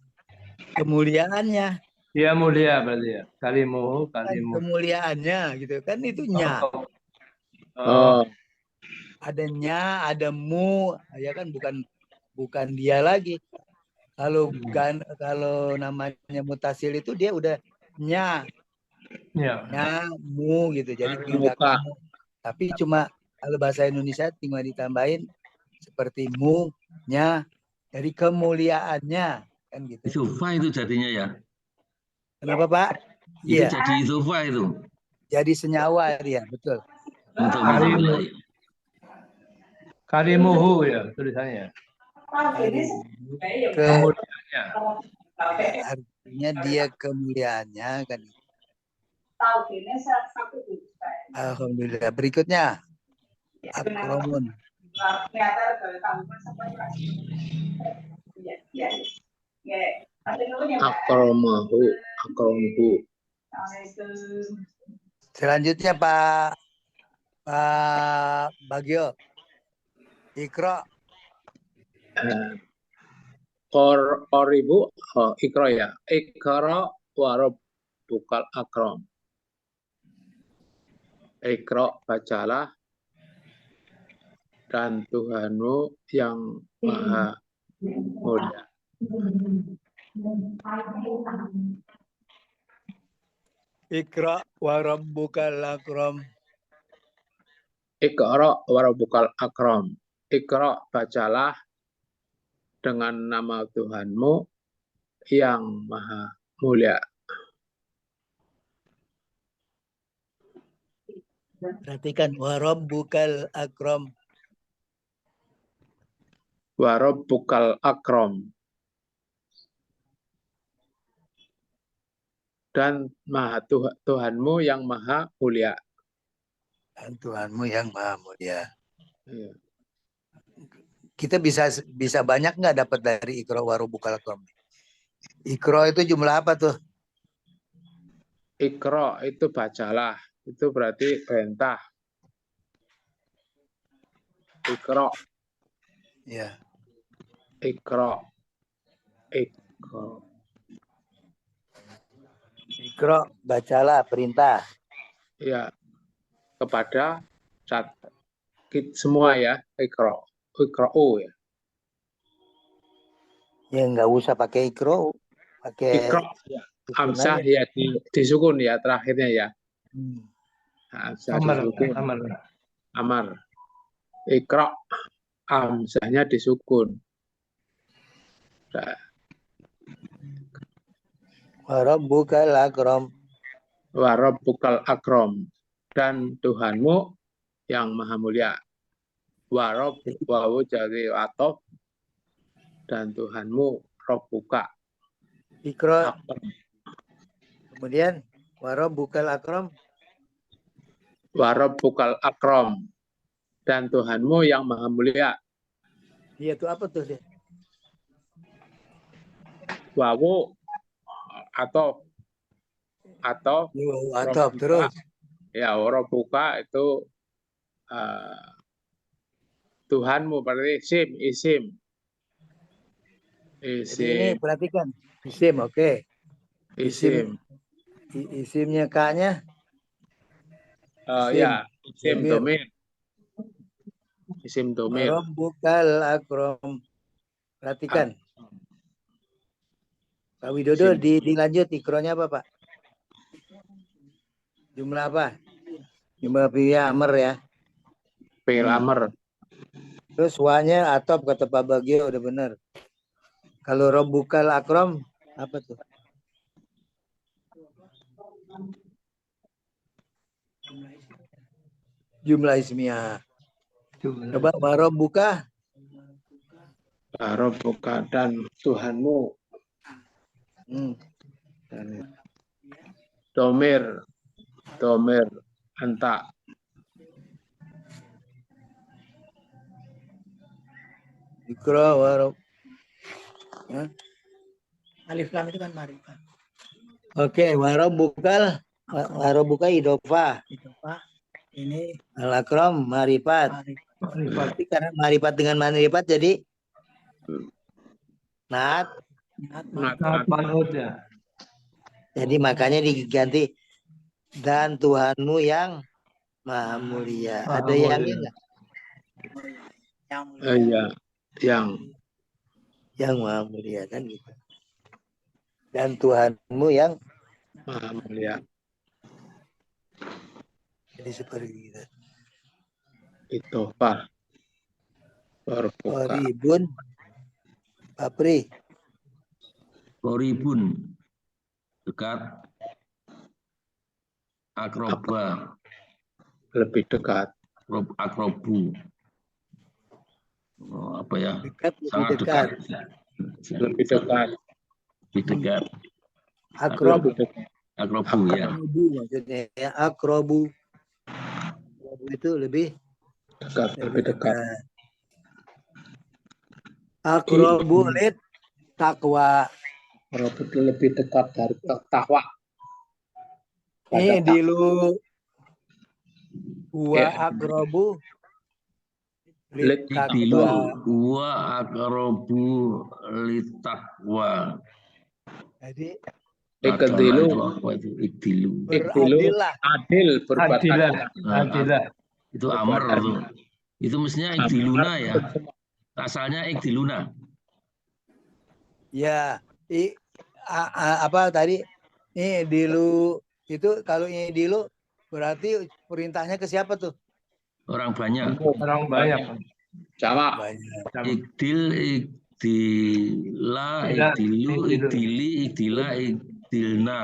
kemuliaannya. Dia mulia berarti ya. Karimuhu, karimu. Kemuliaannya gitu kan itu nya. Ada nya, ada mu, ya kan bukan dia lagi. Kalau namanya mutasil itu dia udah nya. Ya. Nya, mu gitu. Jadi tinggal kamu. Tapi cuma kalau bahasa Indonesia tinggal ditambahin seperti mu, nya. Jadi kemuliaannya kan gitu. Isofa itu jadinya ya. Kenapa Pak? Itu jadi isofa itu. Jadi senyawa dia, betul. Untuk Karimuhu ya tulisannya. Kemuliaannya. Artinya dia kemuliaannya kan. Alhamdulillah. Berikutnya akromun. Akromahu. Selanjutnya Pak Bagio. Ikro. Koribu ikro ya. Ikro rabbukal akram. Iqra, bacalah, dan Tuhanmu yang maha mulia. Iqra wa rabbukal akram. Iqra wa rabbukal akram. Iqra, bacalah dengan nama Tuhanmu yang maha mulia. Perhatikan wa rabbukal akram. Wa rabbukal akram. Dan Tuhanmu yang maha mulia. Dan Tuhanmu yang maha mulia. Iya. Kita bisa banyak nggak dapat dari Iqra wa rabbukal akram? Iqra itu jumlah apa tuh? Iqra itu bacalah. Itu berarti perintah. Iqra. Ya. Iqra. Iqra. Iqra, bacalah, perintah. Ya. Kepada semua ya. Iqra. Iqra'u ya. Ya nggak usah pakai Iqra, pakai Iqra. Ya. Hamzah ya disukun ya terakhirnya ya. Hamzah disukun. Amar. Iqra. Hamzahnya disukun. Nah. Wa rabbukal akram. Wa rabbukal akram. Dan Tuhanmu yang maha mulia. Wa rabb wawu jadi atof. Dan Tuhanmu rabbuka. Iqra. Kemudian wa rabbukal akram. Wa rabbukal akram. Dan Tuhanmu yang maha mulia. Iya itu apa tuh dia? Wawu atau Atop terus. Ya, rabbuka itu Tuhanmu berarti isim. Jadi ini perhatikan. Isim, oke. Isim. Isimnya K-nya? Ya, isim domir. Isim domir. Rabbukal akram. Perhatikan. Pak Widodo dilanjut Iqra-nya apa, Pak? Jumlah apa? Jumlah fi'il amr ya. Fi'il amr. Terus wa-nya atop kata Pak Bagio udah benar. Kalau rabbukal akram apa tuh? Jumlah ismiyah. Coba wa rabbuka. Wa rabbuka dan Tuhanmu. Domir anta. Iqra wa rabb. Alif lam itu kan marifat. Oke, wa rabbuka idhofah. Ini Al akram marifat. Berarti karena marifat dengan marifat jadi manut ya. Jadi makanya diganti dan Tuhanmu yang maha mulia. Ada yangnya enggak? Yang maha mulia kan gitu. Dan Tuhanmu yang maha mulia. Jadi seperti itu. Itu Pak. Koribun. Papri. Koribun. Dekat. Akroba. Lebih dekat. Akrobu. Apa ya? Dekat, sangat dekat. Lebih dekat. Lebih dekat. Akrobu. Akrobu ya. Akrobu maksudnya ya. Akrobu. Itu lebih dekat. Akrobu lid takwa. Lebih dekat dari takwa. Ini dilu wa akrobu lid takwa. Wa akrobu lid takwa. Jadi Ikdilu, itu apa itu? Ikdilu. Beradillah. adil, berbuat Adilah. adil. Nah, Adilah. itu amr tuh. Itu mestinya ikdiluna ya. Asalnya ikdiluna. Ya, apa tadi? Ini dilu itu kalau ini dilu berarti perintahnya ke siapa tuh? Orang banyak. Orang banyak. Jamak. Banyak. Ikdil, ikdila, Tidak, ikdilu, ikdilu. ikdili, ikdila, ikdilna.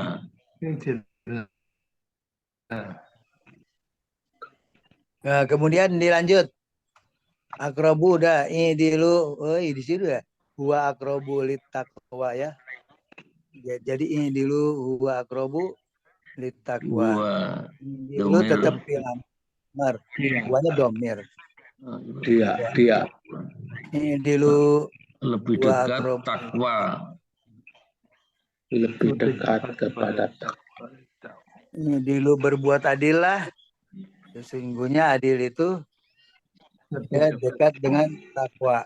Nah, kemudian dilanjut. Akrobu udah ini dilu, di situ ya. Huwa akrobu littaqwa ya. Jadi ini dulu huwa akrobu littaqwa. Gua Dilu domir. tetap bilang mar. Huwanya domir. Dia. Ini dilu Lebih Wa dekat akrobu. takwa. Lebih dekat kepada takwa. Ini dulu berbuat adil lah. Sesungguhnya adil itu ya, dekat dengan takwa.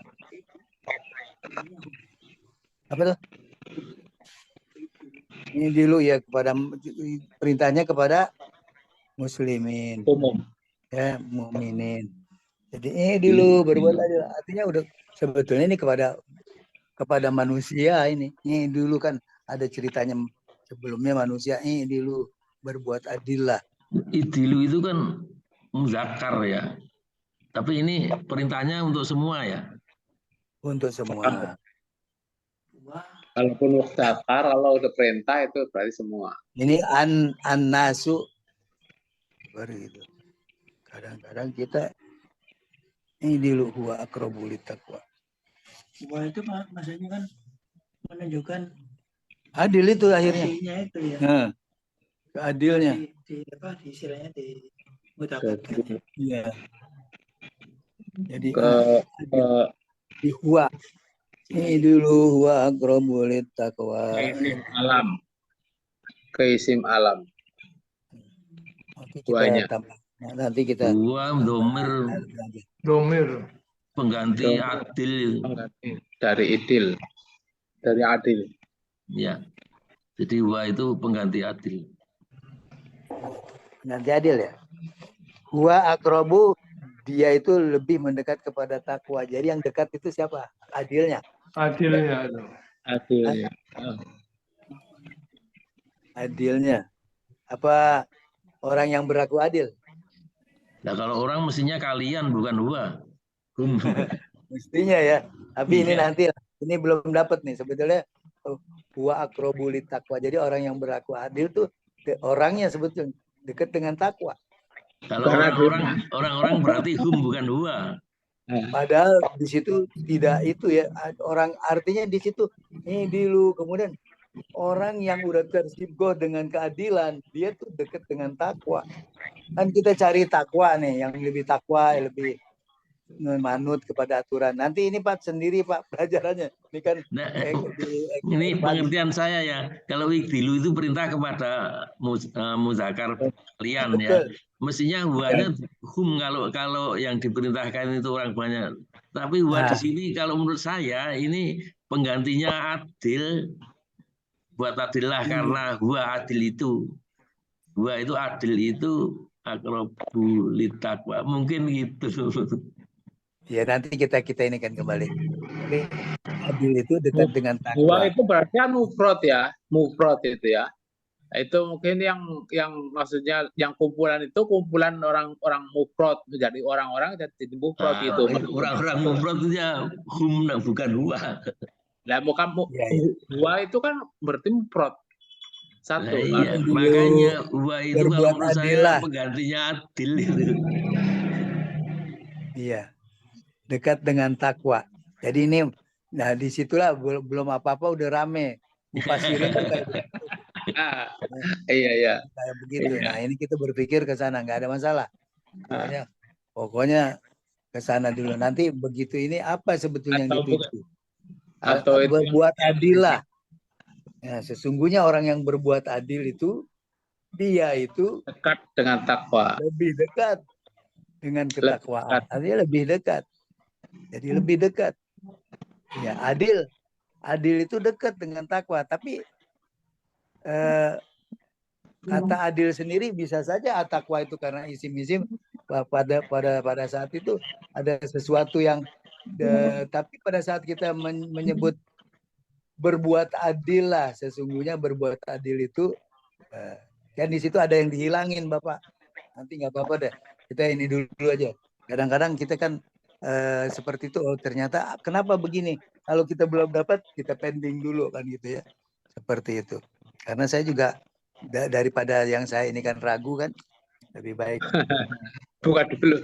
Apa tuh? Ini dulu ya kepada perintahnya kepada muslimin, Umum. ya mukminin. Jadi ini dulu berbuat adil. Artinya udah sebetulnya ini kepada manusia ini. Ini dulu kan ada ceritanya sebelumnya manusia ini dulu berbuat adil lah. Idilu itu kan muzakkar ya. Tapi ini perintahnya untuk semua ya. Untuk semua. Kalaupun mukhtar, kalau udah perintah itu berarti semua. Ini an-nasu baru gitu. Kadang-kadang kita ini dulu huwa aqrabu littaqwa. Wah itu maksudnya kan menunjukkan Adil itu akhirnya. adilnya itu ya. Nah, keadilnya. Di istilahnya dimudahkan. Iya. Jadi di huwa ini dulu huwa aqrabu littaqwa. Keisim alam. Oke, Duanya. kita tambah. Nah, nanti kita Gua domir Domir. pengganti adil. Dari idil. Dari adil. Ya. Jadi wa itu pengganti adil. nanti adil ya. Huwa aqrabu, dia itu lebih mendekat kepada takwa. Jadi yang dekat itu siapa? Adilnya. Adilnya. Adilnya. Adilnya. Apa orang yang berlaku adil? Nah kalau orang mestinya kalian bukan huwa. Mestinya ya. Tapi ini Iya. nanti ini belum dapat nih sebetulnya huwa aqrabu littaqwa. Jadi orang yang berlaku adil tuh orangnya sebetulnya dekat dengan takwa. Kalau orang-orang berarti bukan huwa. Padahal di situ tidak itu ya. Orang artinya di situ ini dulu kemudian orang yang udah tersibgoh dengan keadilan, dia tuh dekat dengan takwa. Kan kita cari takwa nih, yang lebih takwa, lebih manut kepada aturan. Nanti ini Pak sendiri Pak pelajarannya. Ini kan Nah, ini pengertian saya ya. Kalau ikdilu itu perintah kepada muzakkar kalian ya. Mestinya huwanya kalau yang diperintahkan itu orang banyak. Tapi huwa di sini kalau menurut saya ini penggantinya adil. Buat adil lah karena huwa adil itu. Huwa itu adil itu aqrabu littaqwa. Mungkin gitu. Ya nanti kita ini kan kembali. Tapi adil itu dekat dengan takwa. Huwa itu berarti kan mufrad ya. Mufrad itu ya. Itu mungkin yang maksudnya yang kumpulan itu kumpulan orang-orang mufrad menjadi orang-orang jadi mufrad gitu. Orang-orang mufrad itu ya bukan huwa. Lah bukan huwa itu kan berarti mufrad. Satu. Iya, makanya huwa itu kalau menurut saya penggantinya adil itu. Iya. Dekat dengan takwa. Jadi ini nah disitulah belum apa-apa udah rame. Mufasirin tuh kayak begitu. Iya. Kayak begitu. Nah, ini kita berpikir ke sana, nggak ada masalah. Pokoknya ke sana dulu. Nanti begitu ini apa sebetulnya yang dituju? Atau berbuat adil lah. Nah, sesungguhnya orang yang berbuat adil itu dia itu dekat dengan takwa. Lebih dekat dengan ketakwaan. Artinya lebih dekat. Jadi lebih dekat. Ya, adil. Adil itu dekat dengan takwa, tapi eh, kata adil sendiri bisa saja at-taqwa itu karena isim-isim pada saat itu ada sesuatu yang tapi pada saat kita menyebut berbuat adil lah, sesungguhnya berbuat adil itu kan di situ ada yang dihilangin Bapak. Nanti nggak apa-apa deh, kita ini dulu aja. Kadang-kadang kita kan seperti itu, oh ternyata kenapa begini? Kalau kita belum dapat, kita pending dulu kan gitu ya. Seperti itu. Karena saya juga daripada yang saya ini kan ragu kan, lebih baik. Bukan dulu.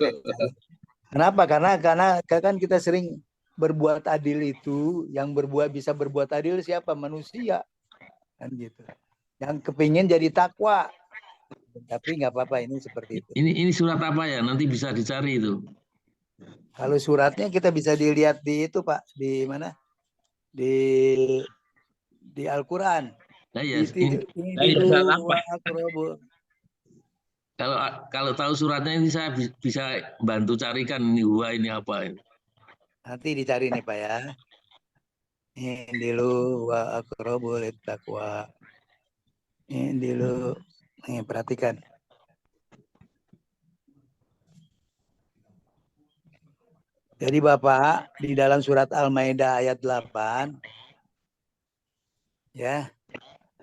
Kenapa? Karena kan kita sering berbuat adil itu, yang bisa berbuat adil siapa? Manusia kan gitu. Yang kepingin jadi takwa, tapi nggak apa-apa ini seperti itu. Ini surat apa ya? Nanti bisa dicari itu. Kalau suratnya kita bisa dilihat di itu Pak, di mana? Di Al-Quran. Nah, ya, kalau tahu suratnya ini saya bisa bantu carikan ini ini apa ini. Nanti dicari nih Pak ya. Ini dulu wa aqrabu littaqwa. Ini dulu, nih perhatikan. Jadi Bapak di dalam surat Al-Maidah ayat 8 ya.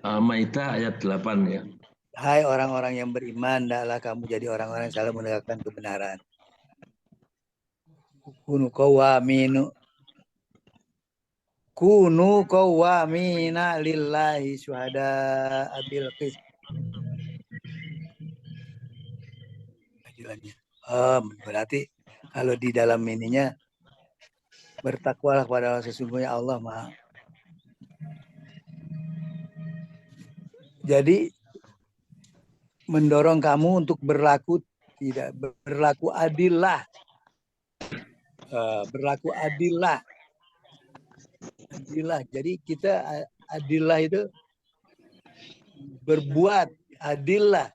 Al-Maidah ayat 8 ya. Hai orang-orang yang beriman, hendaklah kamu jadi orang-orang yang selalu menegakkan kebenaran. Kunu qawwamina lillahi syuhada bil qist. Berarti kalau di dalam ininya bertakwalah kepada Allah, sesungguhnya Allah Maha. Jadi mendorong kamu untuk berlaku adil lah. Berlaku adil lah. Adil lah. Jadi kita adil lah itu berbuat adil lah.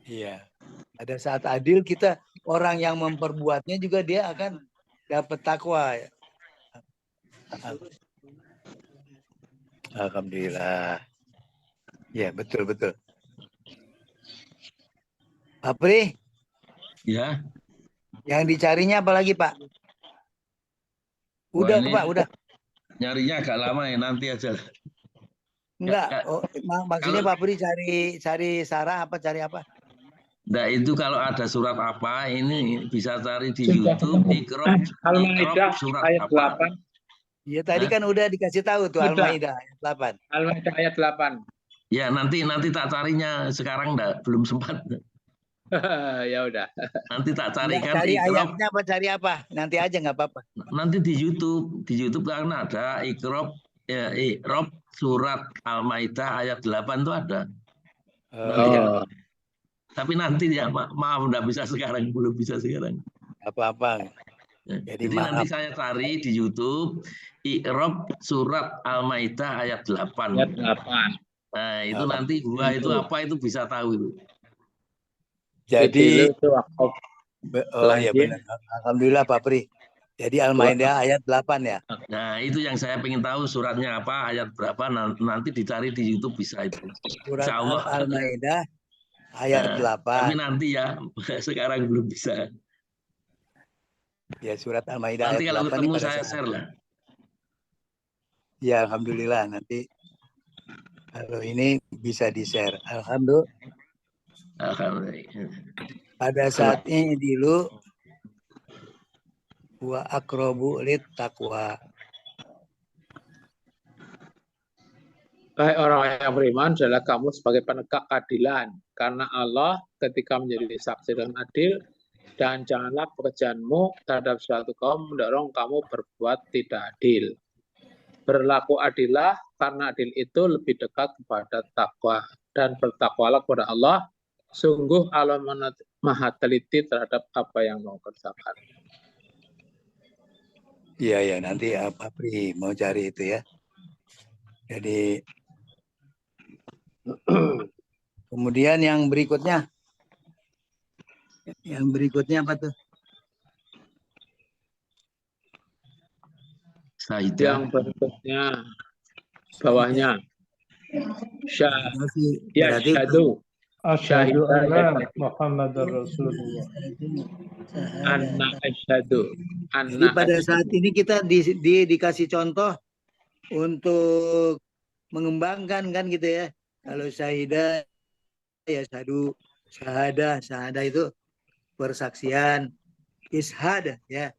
Iya. Pada saat adil kita orang yang memperbuatnya juga dia akan dapat takwa. Alhamdulillah. Ya, betul. Pak Pri? Ya. Yang dicarinya apa lagi, Pak? Udah, Pak, udah. Nyarinya agak lama ya, nanti aja. Enggak, maksudnya Pak Pri cari Sarah apa cari apa? Nah, itu kalau ada surat apa ini bisa cari di YouTube Iqra surat ayat apa? 8. Iya, tadi kan udah dikasih tahu tuh Al-Maidah ayat 8. Al-Maidah ayat 8. Ya, nanti tak carinya sekarang belum sempat. Ya udah. Nanti tak carikan. Cari ayatnya apa cari apa? Nanti aja nggak apa-apa. Nanti di YouTube kan ada Iqra surat Al-Maidah ayat 8 itu ada. Tapi nanti ya maaf nggak bisa sekarang, belum bisa sekarang. Apa-apa. Jadi nanti saya cari di YouTube Iqra surat Al-Maidah ayat 8. Ayat 8. Nah, itu nanti gua itu apa itu bisa tahu itu. Jadi ya benar. Alhamdulillah Pak Pri. Jadi Al-Maidah ayat 8 ya. Nah, itu yang saya pengen tahu suratnya apa, ayat berapa, nanti dicari di YouTube bisa itu. Surat Al-Maidah ayat 8. Tapi nanti ya, sekarang belum bisa. Ya, surat Al-Maidah ayat 8. Nanti kalau ketemu saya share lah. Ya, alhamdulillah nanti kalau ini bisa di-share. Alhamdulillah. Pada saat ini dulu wa aqrabu lit taqwa. Hai orang yang beriman, adalah kamu sebagai penegak keadilan. Karena Allah ketika menjadi saksi dan adil, dan janganlah pekerjaanmu terhadap suatu kaum mendorong kamu berbuat tidak adil. Berlaku adillah, karena adil itu lebih dekat kepada takwa. Dan bertakwalah kepada Allah, sungguh Allah maha teliti terhadap apa yang mau kerjakan. Iya, nanti Pak Pri mau cari itu ya. Jadi kemudian yang berikutnya apa tuh? Yang berikutnya bawahnya Syah Berarti yashhadu Asyhadu syahida anna Muhammadar Rasulullah. anna asyhadu jadi anna pada saat asyhadu. ini kita dikasih contoh untuk mengembangkan kan gitu ya. Kalau syahidah ya syahadah itu persaksian, ishad ya.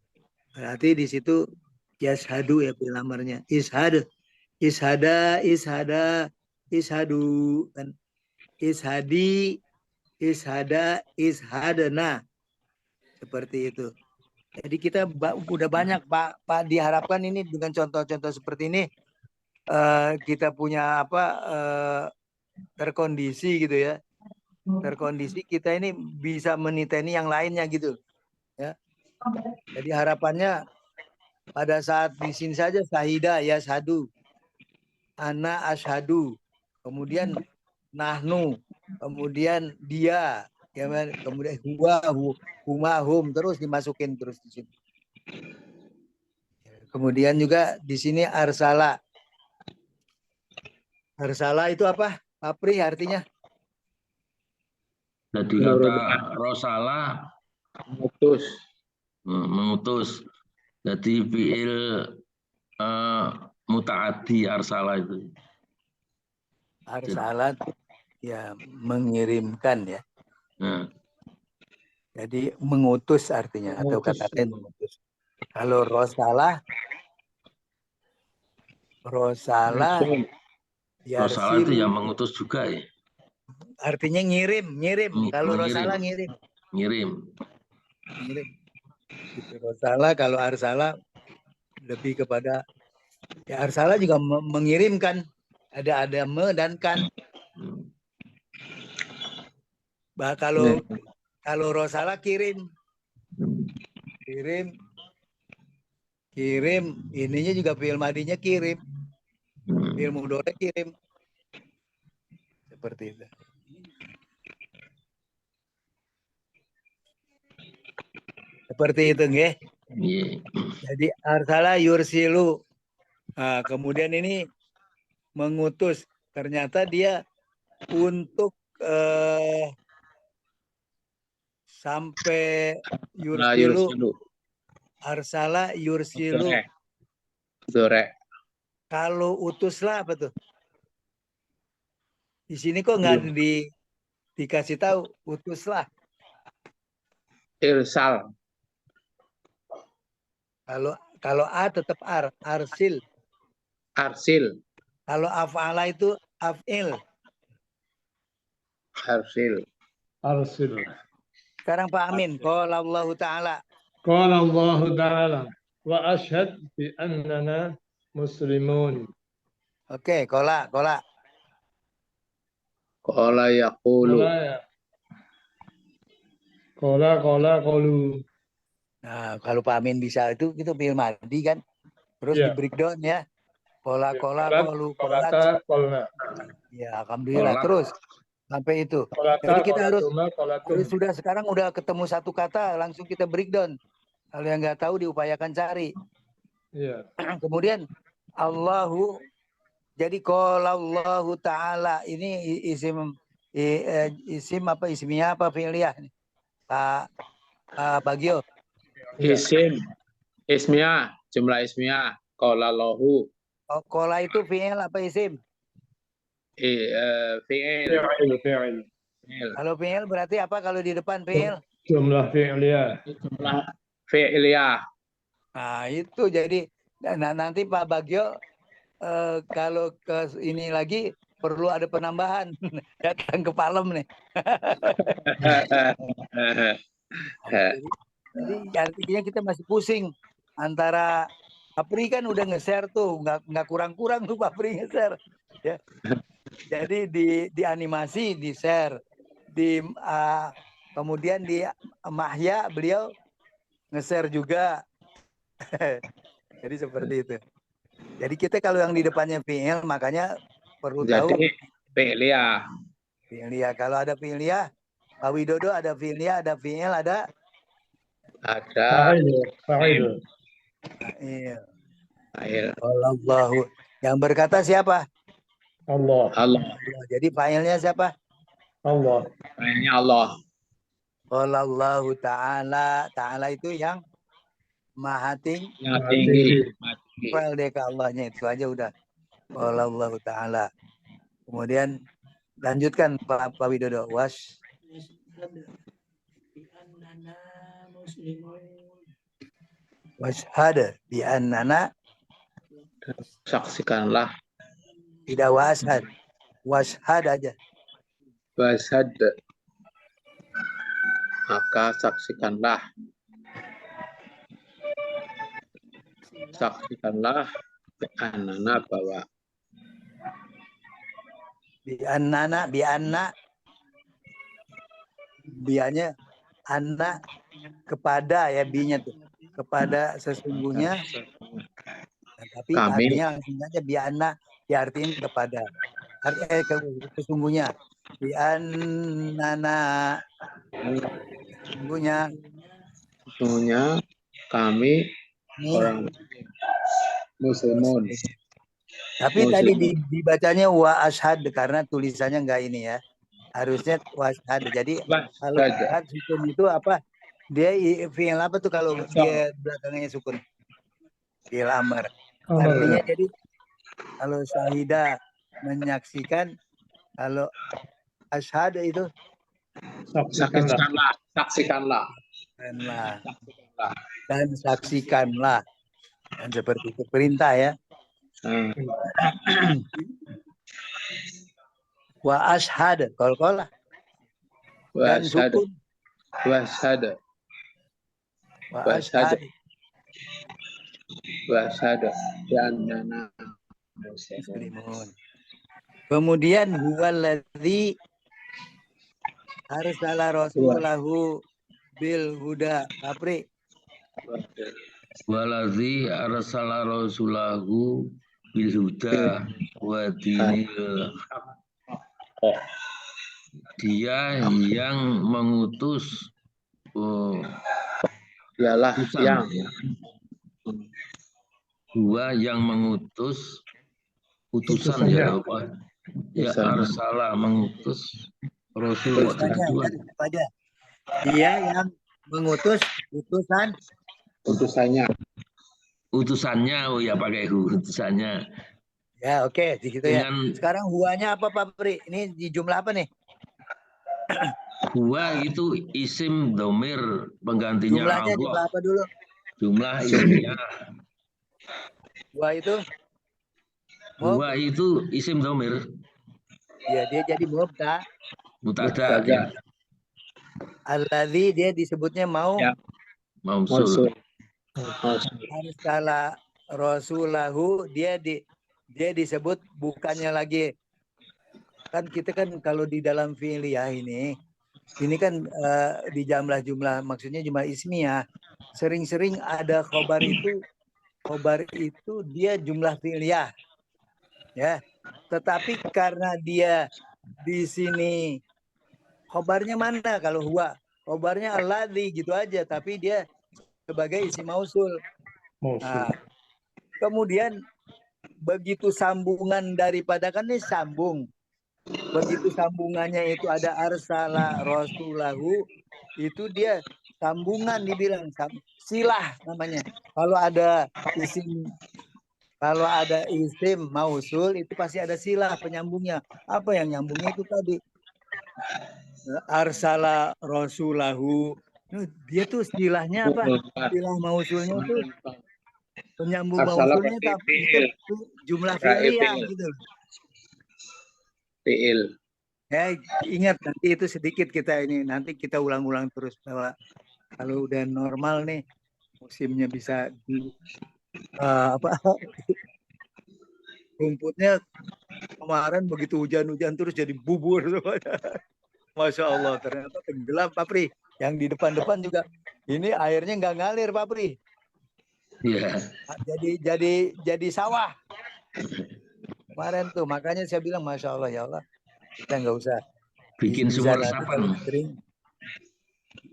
Berarti di situ yashhadu ya pelamarnya. Ishada, ishadu kan. Ishadi, ishada, ishadana. Seperti itu. Jadi kita udah banyak Pak diharapkan ini dengan contoh-contoh seperti ini kita punya terkondisi gitu ya. Terkondisi kita ini bisa meniteni yang lainnya gitu ya. Jadi harapannya pada saat di sini saja sahida ya sadu, ana ashadu, kemudian nahnu, kemudian dia, kemudian huma, hum, terus dimasukin terus di sini. Kemudian juga di sini arsala. Arsala itu apa? Apri artinya? Jadi kata rosala Mengutus. mengutus. Jadi fiil mutaaddi arsala itu. Arsala ya mengirimkan ya. Nah, Jadi mengutus artinya atau kata lain mengutus. Kalau rosala Rasul. rosala itu yarsilu yang mengutus juga ya. artinya ngirim. Kalau rosala ngirim. Ngirim. Gitu. Rosala kalau arsala lebih kepada ya arsala juga mengirimkan. Ada me dan kan. Bah, kalau rosala kirim. Ininya juga fi'il madinya kirim. Fi'il mudhari kirim. Seperti itu. Seperti itu nggih. Yeah. Jadi arsala yursilu. Nah, kemudian ini mengutus. Ternyata dia untuk sampai yursilu. Arsala yursilu. Dorek. Kalau utuslah apa tuh? Di sini kok nggak dikasih tahu utuslah. Irsal. Kalau a tetap arsil. Arsil. Kalau af'ala itu af'il. Arsil. Sekarang Pak Amin. Qala Allah Ta'ala. Qala Allah Ta'ala wa ashhad bi annana muslimun. Oke, qala. Qala yaqulu. Qala qalu. Nah, kalau Pak Amin bisa itu fi'il madi kan. Terus di breakdown ya. Qala qalu qalat. Ya, alhamdulillah. Terus sampai itu. Jadi kita harus sudah sekarang udah ketemu satu kata langsung kita breakdown. Kalau yang nggak tahu diupayakan cari. Iya. Kemudian Allahu, jadi qala Allahu Ta'ala ini isim apa ismiyah apa fi'liyah nih? Pak Bagio. Isim. Ismiyah. Jumlah ismiyah. Qala Allahu. Oh, qala itu fi'il apa isim? Fi'il. Kalau fi'il berarti apa kalau di depan fi'il? Jumlah fi'liyah. Jumlah fi'liyah. Nah, itu jadi nanti Pak Bagio kalau ke ini lagi perlu ada penambahan. Datang ke Palem nih. Jadi artinya kita masih pusing antara Apri kan udah nge-share tuh, nggak kurang-kurang tuh Apri nge-share. Ya. Jadi di animasi di-share, kemudian di Mahya beliau nge-share juga. Jadi seperti itu. Jadi kita kalau yang di depannya fi'il makanya perlu tahu. Jadi fi'liyah. Fi'liyah. Kalau ada fi'liyah, Pak Widodo ada fi'liyah, ada fi'il, ada Fa'il. Iya. Fa'il. Allahu. Yang berkata siapa? Allah. Allah. Jadi fa'ilnya siapa? Allah. Fa'ilnya Allah. Allahu ta'ala. Ta'ala itu yang maha tinggi. Yang tinggi. Fa'il deh ke Allahnya itu aja udah. Allahu ta'ala. Kemudian lanjutkan Pak Widodo. Washhad bi annana, Saksikanlah. tidak washhad. Washhad aja. Washhad. Maka saksikanlah. Saksikanlah annana bahwa Bi annana, bi anna, bianya anna kepada ya, binya tuh kepada sesungguhnya. Nah, tapi Kami. artinya langsung aja bi anna diartiin kepada. Sesungguhnya bi annana, sesungguhnya kami ini. orang muslimun. Tapi tadi dibacanya wa ashad karena tulisannya enggak ini ya. Harusnya wa ashad. Jadi kalau ashad sukun itu apa? Dia fi'il apa tuh kalau dia belakangnya sukun? Fi'il amr. Artinya jadi kalau syahida menyaksikan, kalau ashad itu saksikanlah. Saksikanlah. Dan saksikanlah. Dan seperti itu perintah ya. Wa ashhad qalqalah dan sukun. Washhad. Wa ashhad. Washhad annana muslimun. Kemudian huwallazi arsala rasulahu bil huda. Apri. Waladzi arsala rasulahu bil huda wa dinil haq. Dia yang mengutus dialah yang yang mengutus utusan ya apa? Ya arsala mengutus rasul pada dia yang mengutus utusannya, oh ya pakai utusannya. Ya oke, gitu ya. Sekarang huanya apa Pak Pri? Ini di jumlah apa nih? Huwa itu isim domir penggantinya jumlahnya Allah. Jumlah apa dulu? Jumlah ilmiah. Huwa itu isim domir. Ya, dia jadi mubtada. Mutada ya. Alladzi dia disebutnya Mausul. Arsala rasulahu dia disebut bukannya lagi, kan kita kan kalau di dalam fi'liyah ini kan di jumlah maksudnya jumlah ismiyah sering-sering ada khobar itu dia jumlah fi'liyah ya, tetapi karena dia di sini khobarnya mana, kalau huwa khobarnya alladzi gitu aja, tapi dia sebagai isim mausul. Nah, kemudian begitu sambungan daripada kan ini sambung, begitu sambungannya itu ada arsala rasulahu, itu dia sambungan dibilang silah namanya. Kalau ada isim mausul itu pasti ada silah penyambungnya. Apa yang nyambungnya itu tadi arsala rasulahu, dia tuh istilahnya apa? Istilah mausulnya tuh penyambung mausulnya tapi itu jumlah fi'liyah gitu. Fi'il. Ya, ingat nanti itu sedikit nanti kita ulang-ulang terus bahwa kalau udah normal nih musimnya bisa rumputnya kemarin begitu hujan-hujan terus jadi bubur semuanya. Masya Allah, ternyata tenggelam Pak Pri. Yang di depan-depan juga ini airnya nggak ngalir Pak Pri. Iya. Jadi sawah kemarin tuh, makanya saya bilang Masya Allah ya Allah, kita nggak usah bikin sumur resapan.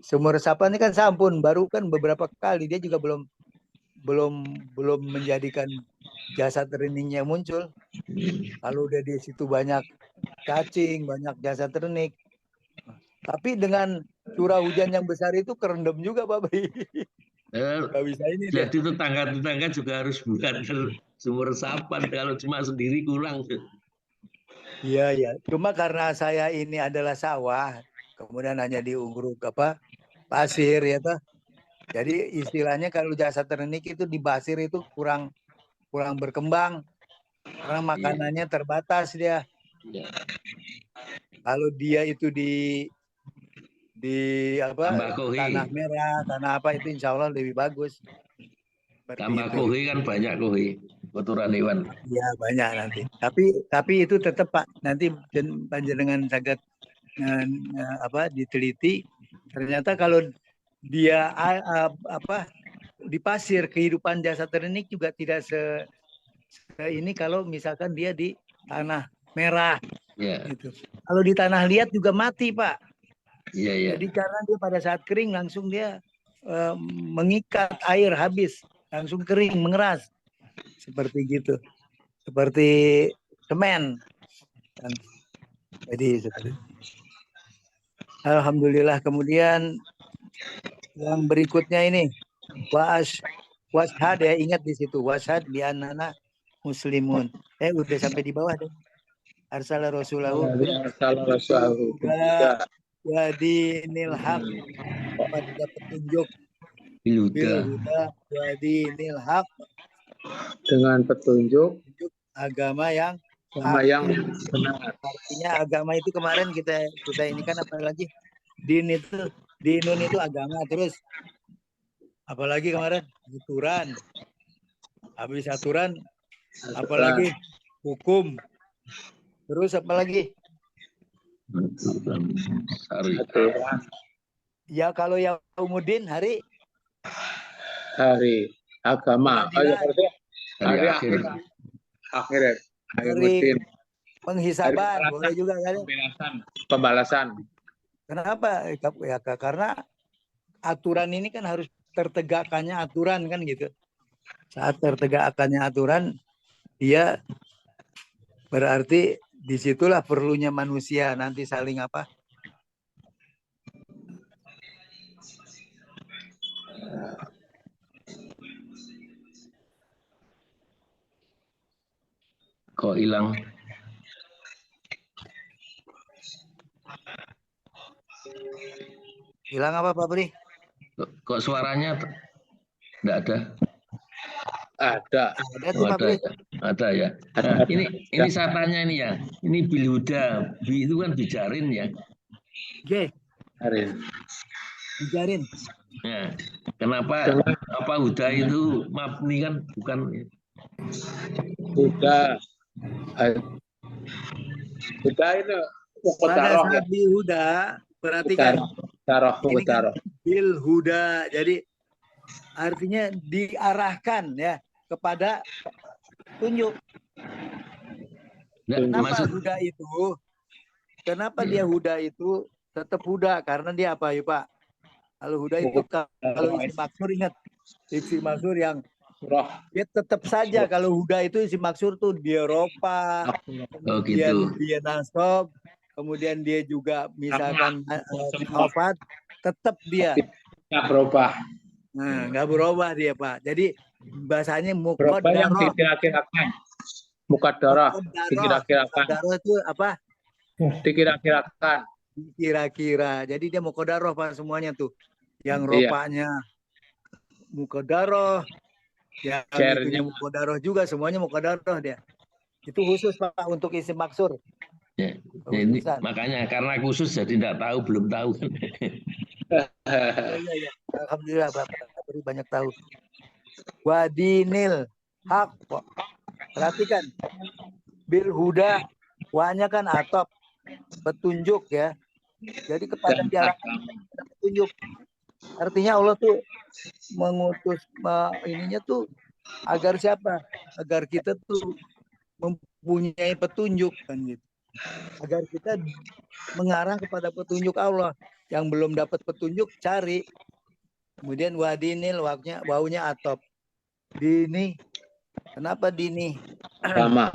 Sumur resapan ini kan sampun baru kan beberapa kali, dia juga belum belum menjadikan jasad reningnya muncul. Kalau udah di situ banyak cacing, banyak jasad renik. Tapi dengan curah hujan yang besar itu kerendam juga Pak Bri. Gak bisa ini dia. Jadi tetangga-tetangga juga harus buat sumur resapan. Kalau cuma sendiri kurang. Iya, iya. Cuma karena saya ini adalah sawah, kemudian hanya diugruk pasir ya toh. Jadi istilahnya kalau jasad renik itu di pasir itu kurang berkembang karena makanannya terbatas dia. Ya. Kalau dia itu di tanah merah, tanah apa itu insya Allah lebih bagus. Tambah kohi kan banyak kohi, kotoran hewan. Iya banyak nanti. Tapi itu tetap Pak, nanti panjenengan sangat diteliti. Ternyata kalau dia di pasir kehidupan jasad renik juga tidak ini kalau misalkan dia di tanah merah. Ya. Gitu. Kalau di tanah liat juga mati Pak. Iya, iya. Jadi karena dia pada saat kering langsung dia mengikat air habis, langsung kering mengeras seperti gitu, seperti semen. Jadi seperti alhamdulillah. Kemudian yang berikutnya ini washad ya, ingat di situ washad bi annana muslimun. Udah sampai di bawah deh. Arsala rasulahu jadi nilhaq pada petunjuk bilhuda jadi nilhaq dengan petunjuk agama yang benar. Artinya agama itu kemarin kita ini kan apalagi din itu agama, terus apalagi kemarin aturan, habis aturan apalagi hukum, terus apalagi ya kalau Yaumuddin hari agama, hari akhir penghisaban, boleh juga kan? Pembalasan. Kenapa? Ya karena aturan ini kan harus tertegakkannya aturan kan gitu. Saat tertegakkannya aturan, dia berarti disitulah perlunya manusia nanti saling kok hilang? Hilang apa Pak Bri? Kok suaranya enggak ada? Ada tuh Pak Bri. Ada ya. Nah, ini saya tanya ini ya. Ini bilhuda, itu kan bijarin ya. Oke. Bijarin. Ya. Kenapa huda itu mabni kan bukan Huda itu pada saat di huda, perhatikan ini kan bil huda, jadi artinya diarahkan ya kepada tunjuk. Kenapa huda itu? Kenapa dia huda itu tetap huda? Karena dia apa ya Pak? Kalau huda itu kalau isi maksur, ingat isi maksur yang dia tetap saja kalau huda itu isi maksur tuh dia ropa, kemudian dia nasab, kemudian dia juga misalkan wafat, tetap dia nggak berubah. Nah, nggak berubah dia Pak. Jadi bahasanya muqaddarah yang dikira-kirakan. Muqaddarah dikira-kirakan. Muqaddarah itu apa? Dikira-kirakan. Kira-kira. Jadi dia muqaddarah Pak semuanya tuh. Yang ropanya muqaddarah, yang itunya muqaddarah juga, semuanya muqaddarah dia. Itu khusus Pak untuk isim maksur. Ya, ini, makanya karena khusus jadi tidak tahu, belum tahu. Ya. Alhamdulillah Bapak beri banyak tahu. Wadinil haq. Perhatikan. Bil huda, wanya kan atop, petunjuk ya. Jadi kepada diarahkan petunjuk. Artinya Allah tuh mengutus ininya tuh agar siapa? Agar kita tuh mempunyai petunjuk kan gitu. Agar kita mengarah kepada petunjuk Allah. Yang belum dapat petunjuk cari. Kemudian wadinil waunya atop. Dini. Kenapa dini? Lama.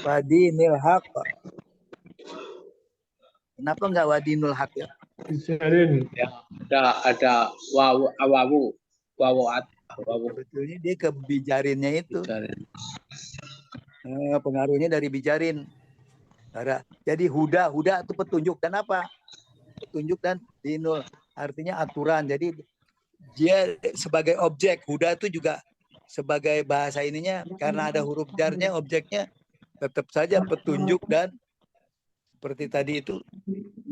Wadinil haq. Kenapa enggak wadinul haq ya? Bijarin. Ya, ada wawu awawu wawu Sebetulnya dia ke bijarinnya itu. bijarin. Pengaruhnya dari bijarin. Jadi huda itu petunjuk dan apa? Petunjuk dan dinul artinya aturan. Jadi dia sebagai objek. Huda itu juga sebagai bahasa ininya karena ada huruf jarnya, objeknya tetap saja petunjuk dan seperti tadi itu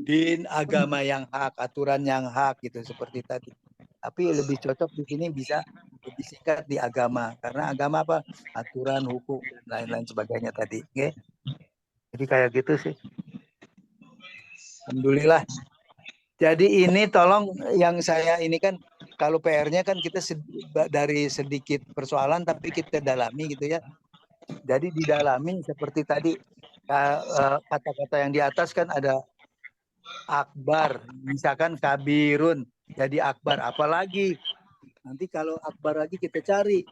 din, agama yang hak, aturan yang hak gitu seperti tadi. Tapi lebih cocok di sini bisa lebih singkat di agama karena agama apa? Aturan, hukum dan lain-lain sebagainya tadi. Okay? Jadi kayak gitu sih. Alhamdulillah. Jadi ini tolong yang saya ini kan kalau PR-nya kan kita dari sedikit persoalan tapi kita dalami gitu ya. Jadi didalami seperti tadi kata-kata yang di atas kan ada akbar, misalkan kabirun jadi akbar, apalagi nanti kalau akbar lagi kita cari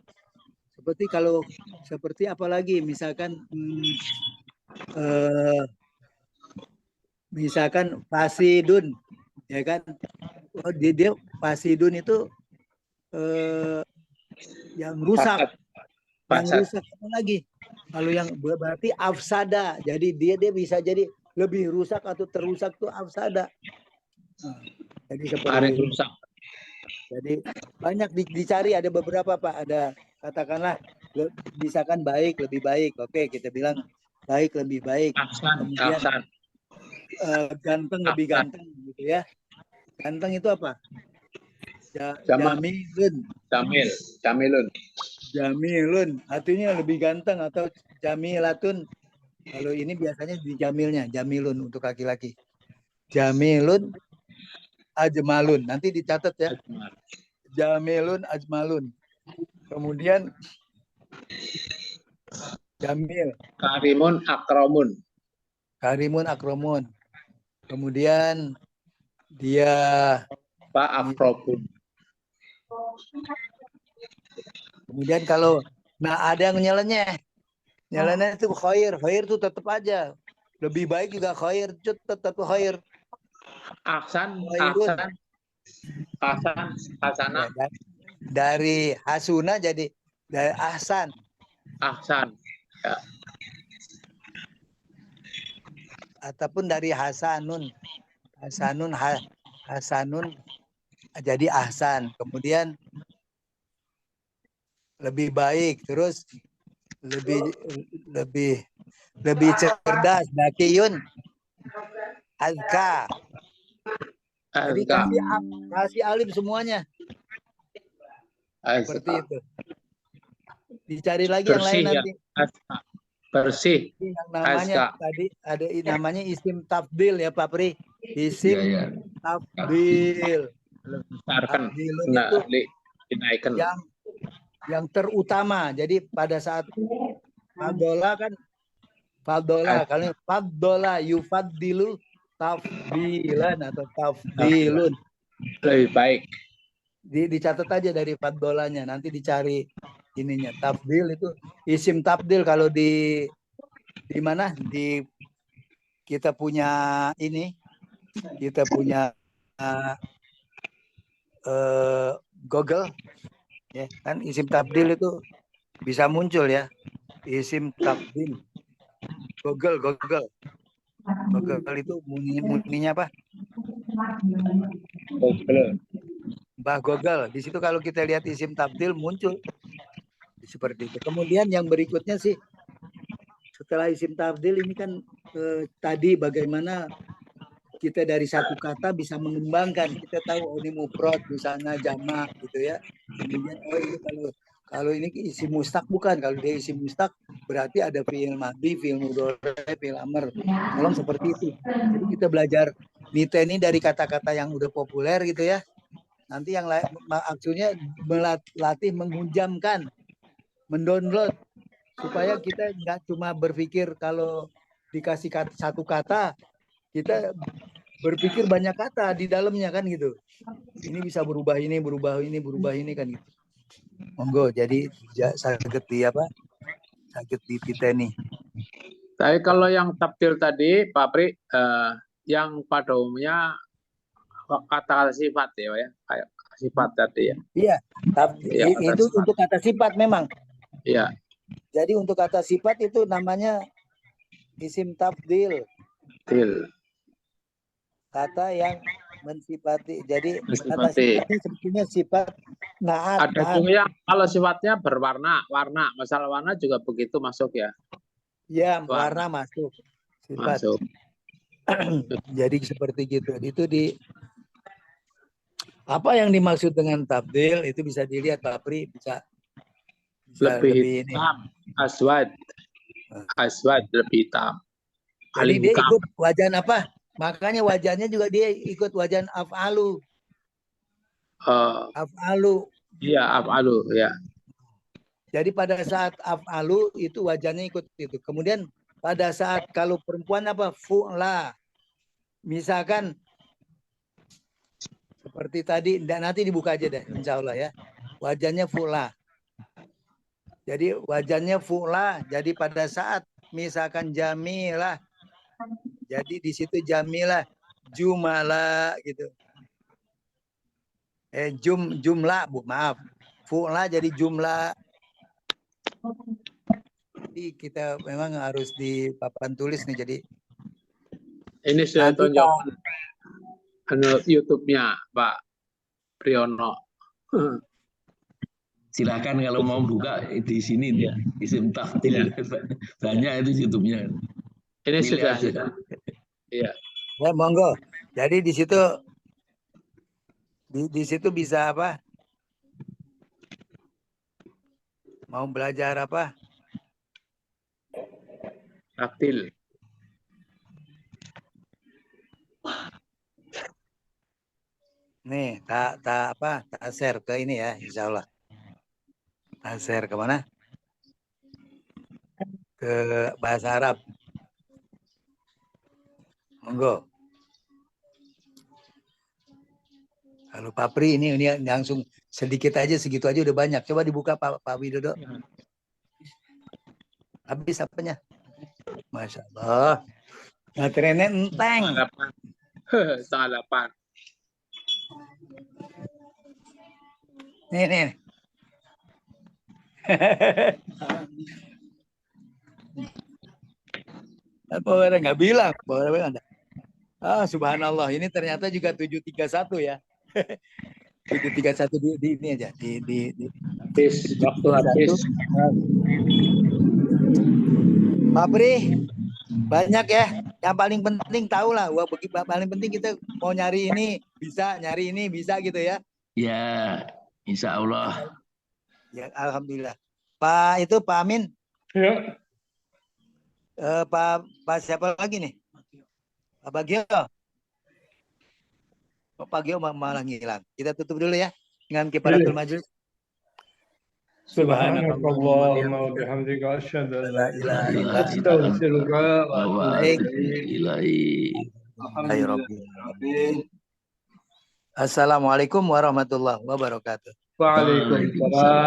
seperti apa lagi misalkan misalkan fasidun ya kan, dia fasidun itu yang rusak. Yang rusak apa lagi? Kalau yang berarti afsada, jadi dia bisa jadi lebih rusak atau terusak tuh afsada. Jadi seperti rusak. Jadi banyak dicari, ada beberapa Pak, ada katakanlah misalkan baik lebih baik, oke kita bilang baik lebih baik. Kemudian ganteng lebih ganteng gitu ya. Ganteng itu apa? Jamilun artinya lebih ganteng atau jamilatun. Kalau ini biasanya di jamilnya, jamilun untuk laki-laki. Jamilun ajmalun. Nanti dicatat ya. Jamilun ajmalun. Kemudian jamil. Karimun akramun. Karimun akramun. Kemudian dia Pak akrobun. Kemudian kalau ada yang nyeleneh itu khair itu tetap aja lebih baik juga khair, tetap khair. Hasana. Dari hasuna jadi dari ahsan. Ya. Ataupun dari hasanun jadi ahsan. Kemudian lebih baik, terus lebih cerdas, dakiyun, azka. Jadi kasih alif semuanya. Seperti itu. Dicari lagi bersih, yang lain nanti. Bersih. Yang namanya tadi ada namanya isim tafdil ya Pak Pri. Isim tafdil. Tafdil itu dinaikkan. Yang terutama. Jadi pada saat fadola kan kalau fadola yufaddilu tafdilan atau tafdilun. Lebih baik. Dicatat aja dari fadolanya, nanti dicari ininya. Tafdil itu isim tafdil kalau di mana kita punya Google ya kan, isim tafdil itu bisa muncul ya, isim tafdil. Google itu muninya apa? Mbah Google. Di situ kalau kita lihat isim tafdil muncul seperti itu. Kemudian yang berikutnya sih setelah isim tafdil ini kan tadi bagaimana kita dari satu kata bisa mengembangkan. Kita tahu ini mufrad misalnya jamak gitu ya. Kemudian ini kalau ini isim mustaq bukan. Kalau dia isim mustaq berarti ada fi'il madhi, fi'il mudhari, fi'il amr. Tolong seperti itu. Jadi kita belajar nite ini dari kata-kata yang udah populer gitu ya. Nanti yang lain maksudnya melatih menghujamkan, mendownload supaya kita nggak cuma berpikir kalau dikasih satu kata kita berpikir banyak kata di dalamnya kan gitu. Ini bisa berubah ini kan gitu. Monggo, jadi saged di apa? Saged dititeni. Tapi kalau yang tabdil tadi, Pak Pri, yang pada umumnya kata-kata sifat ya, kayak sifat tadi ya. Iya, Iya, itu kata untuk kata sifat memang. Iya, Jadi untuk kata sifat itu namanya isim tabdil, tabdil. kata yang mensifati. Jadi kata Mensifati. sifatnya sebetulnya sifat naat. Ada juga yang kalau sifatnya berwarna, masalah warna juga begitu masuk ya. Ya, warna masuk. Sifat. Masuk. Jadi seperti gitu. Itu apa yang dimaksud dengan tabdil itu bisa dilihat Pak Pri, bisa lebih hitam, aswad lebih hitam. Jadi dia ikut wajan apa? Makanya wajannya juga dia ikut wajan af'alu. Af'alu. Iya, af'alu ya. Jadi pada saat af'alu itu wajannya ikut itu. Kemudian pada saat kalau perempuan apa? Fu'la. Misalkan seperti tadi, nanti dibuka aja deh, insya Allah ya. Wajannya fu'la. Jadi wajannya fu'la. Jadi pada saat misalkan jamilah. Jadi di situ jamilah, jumala gitu. Jumlah, maaf. Fu'la jadi jumlah. Jadi kita memang harus di papan tulis nih. Jadi ini sudah tunjuk YouTube-nya Pak Priyono. Silakan kalau mau buka di sini dia isim tabdil banyak itu YouTube-nya. Ini sudah. Iya. Ya, monggo. Jadi di situ bisa apa? Mau belajar apa? Tabdil. Nih, tak share ke ini ya, insya Allah. Tak share kemana? Ke bahasa Arab. Monggo. Kalau Pak Pri ini langsung sedikit aja, segitu aja udah banyak. Coba dibuka Pak Widodo. Habis apanya? Masya Allah. Materinya enteng. Setengah 8. Nih. Apa orang nggak bilang? Subhanallah. Ini ternyata juga 731 ya. 731 di ini aja. Waktu habis. Pak Pri, banyak ya. Yang paling penting tahu lah. Wah, paling penting kita mau nyari ini bisa gitu ya. Ya, insya Allah. Ya, alhamdulillah. Pak Amin. Ya. Pak siapa lagi nih? Pak Bagio. Pak Bagio malah ngilang. Kita tutup dulu ya dengan kifaratul majelis. Subhanakallahumma wa bihamdika asyhadu an la ilaha illa anta astaghfiruka wa atubu ilaik. Assalamualaikum warahmatullahi wabarakatuh. Waalaikumsalam.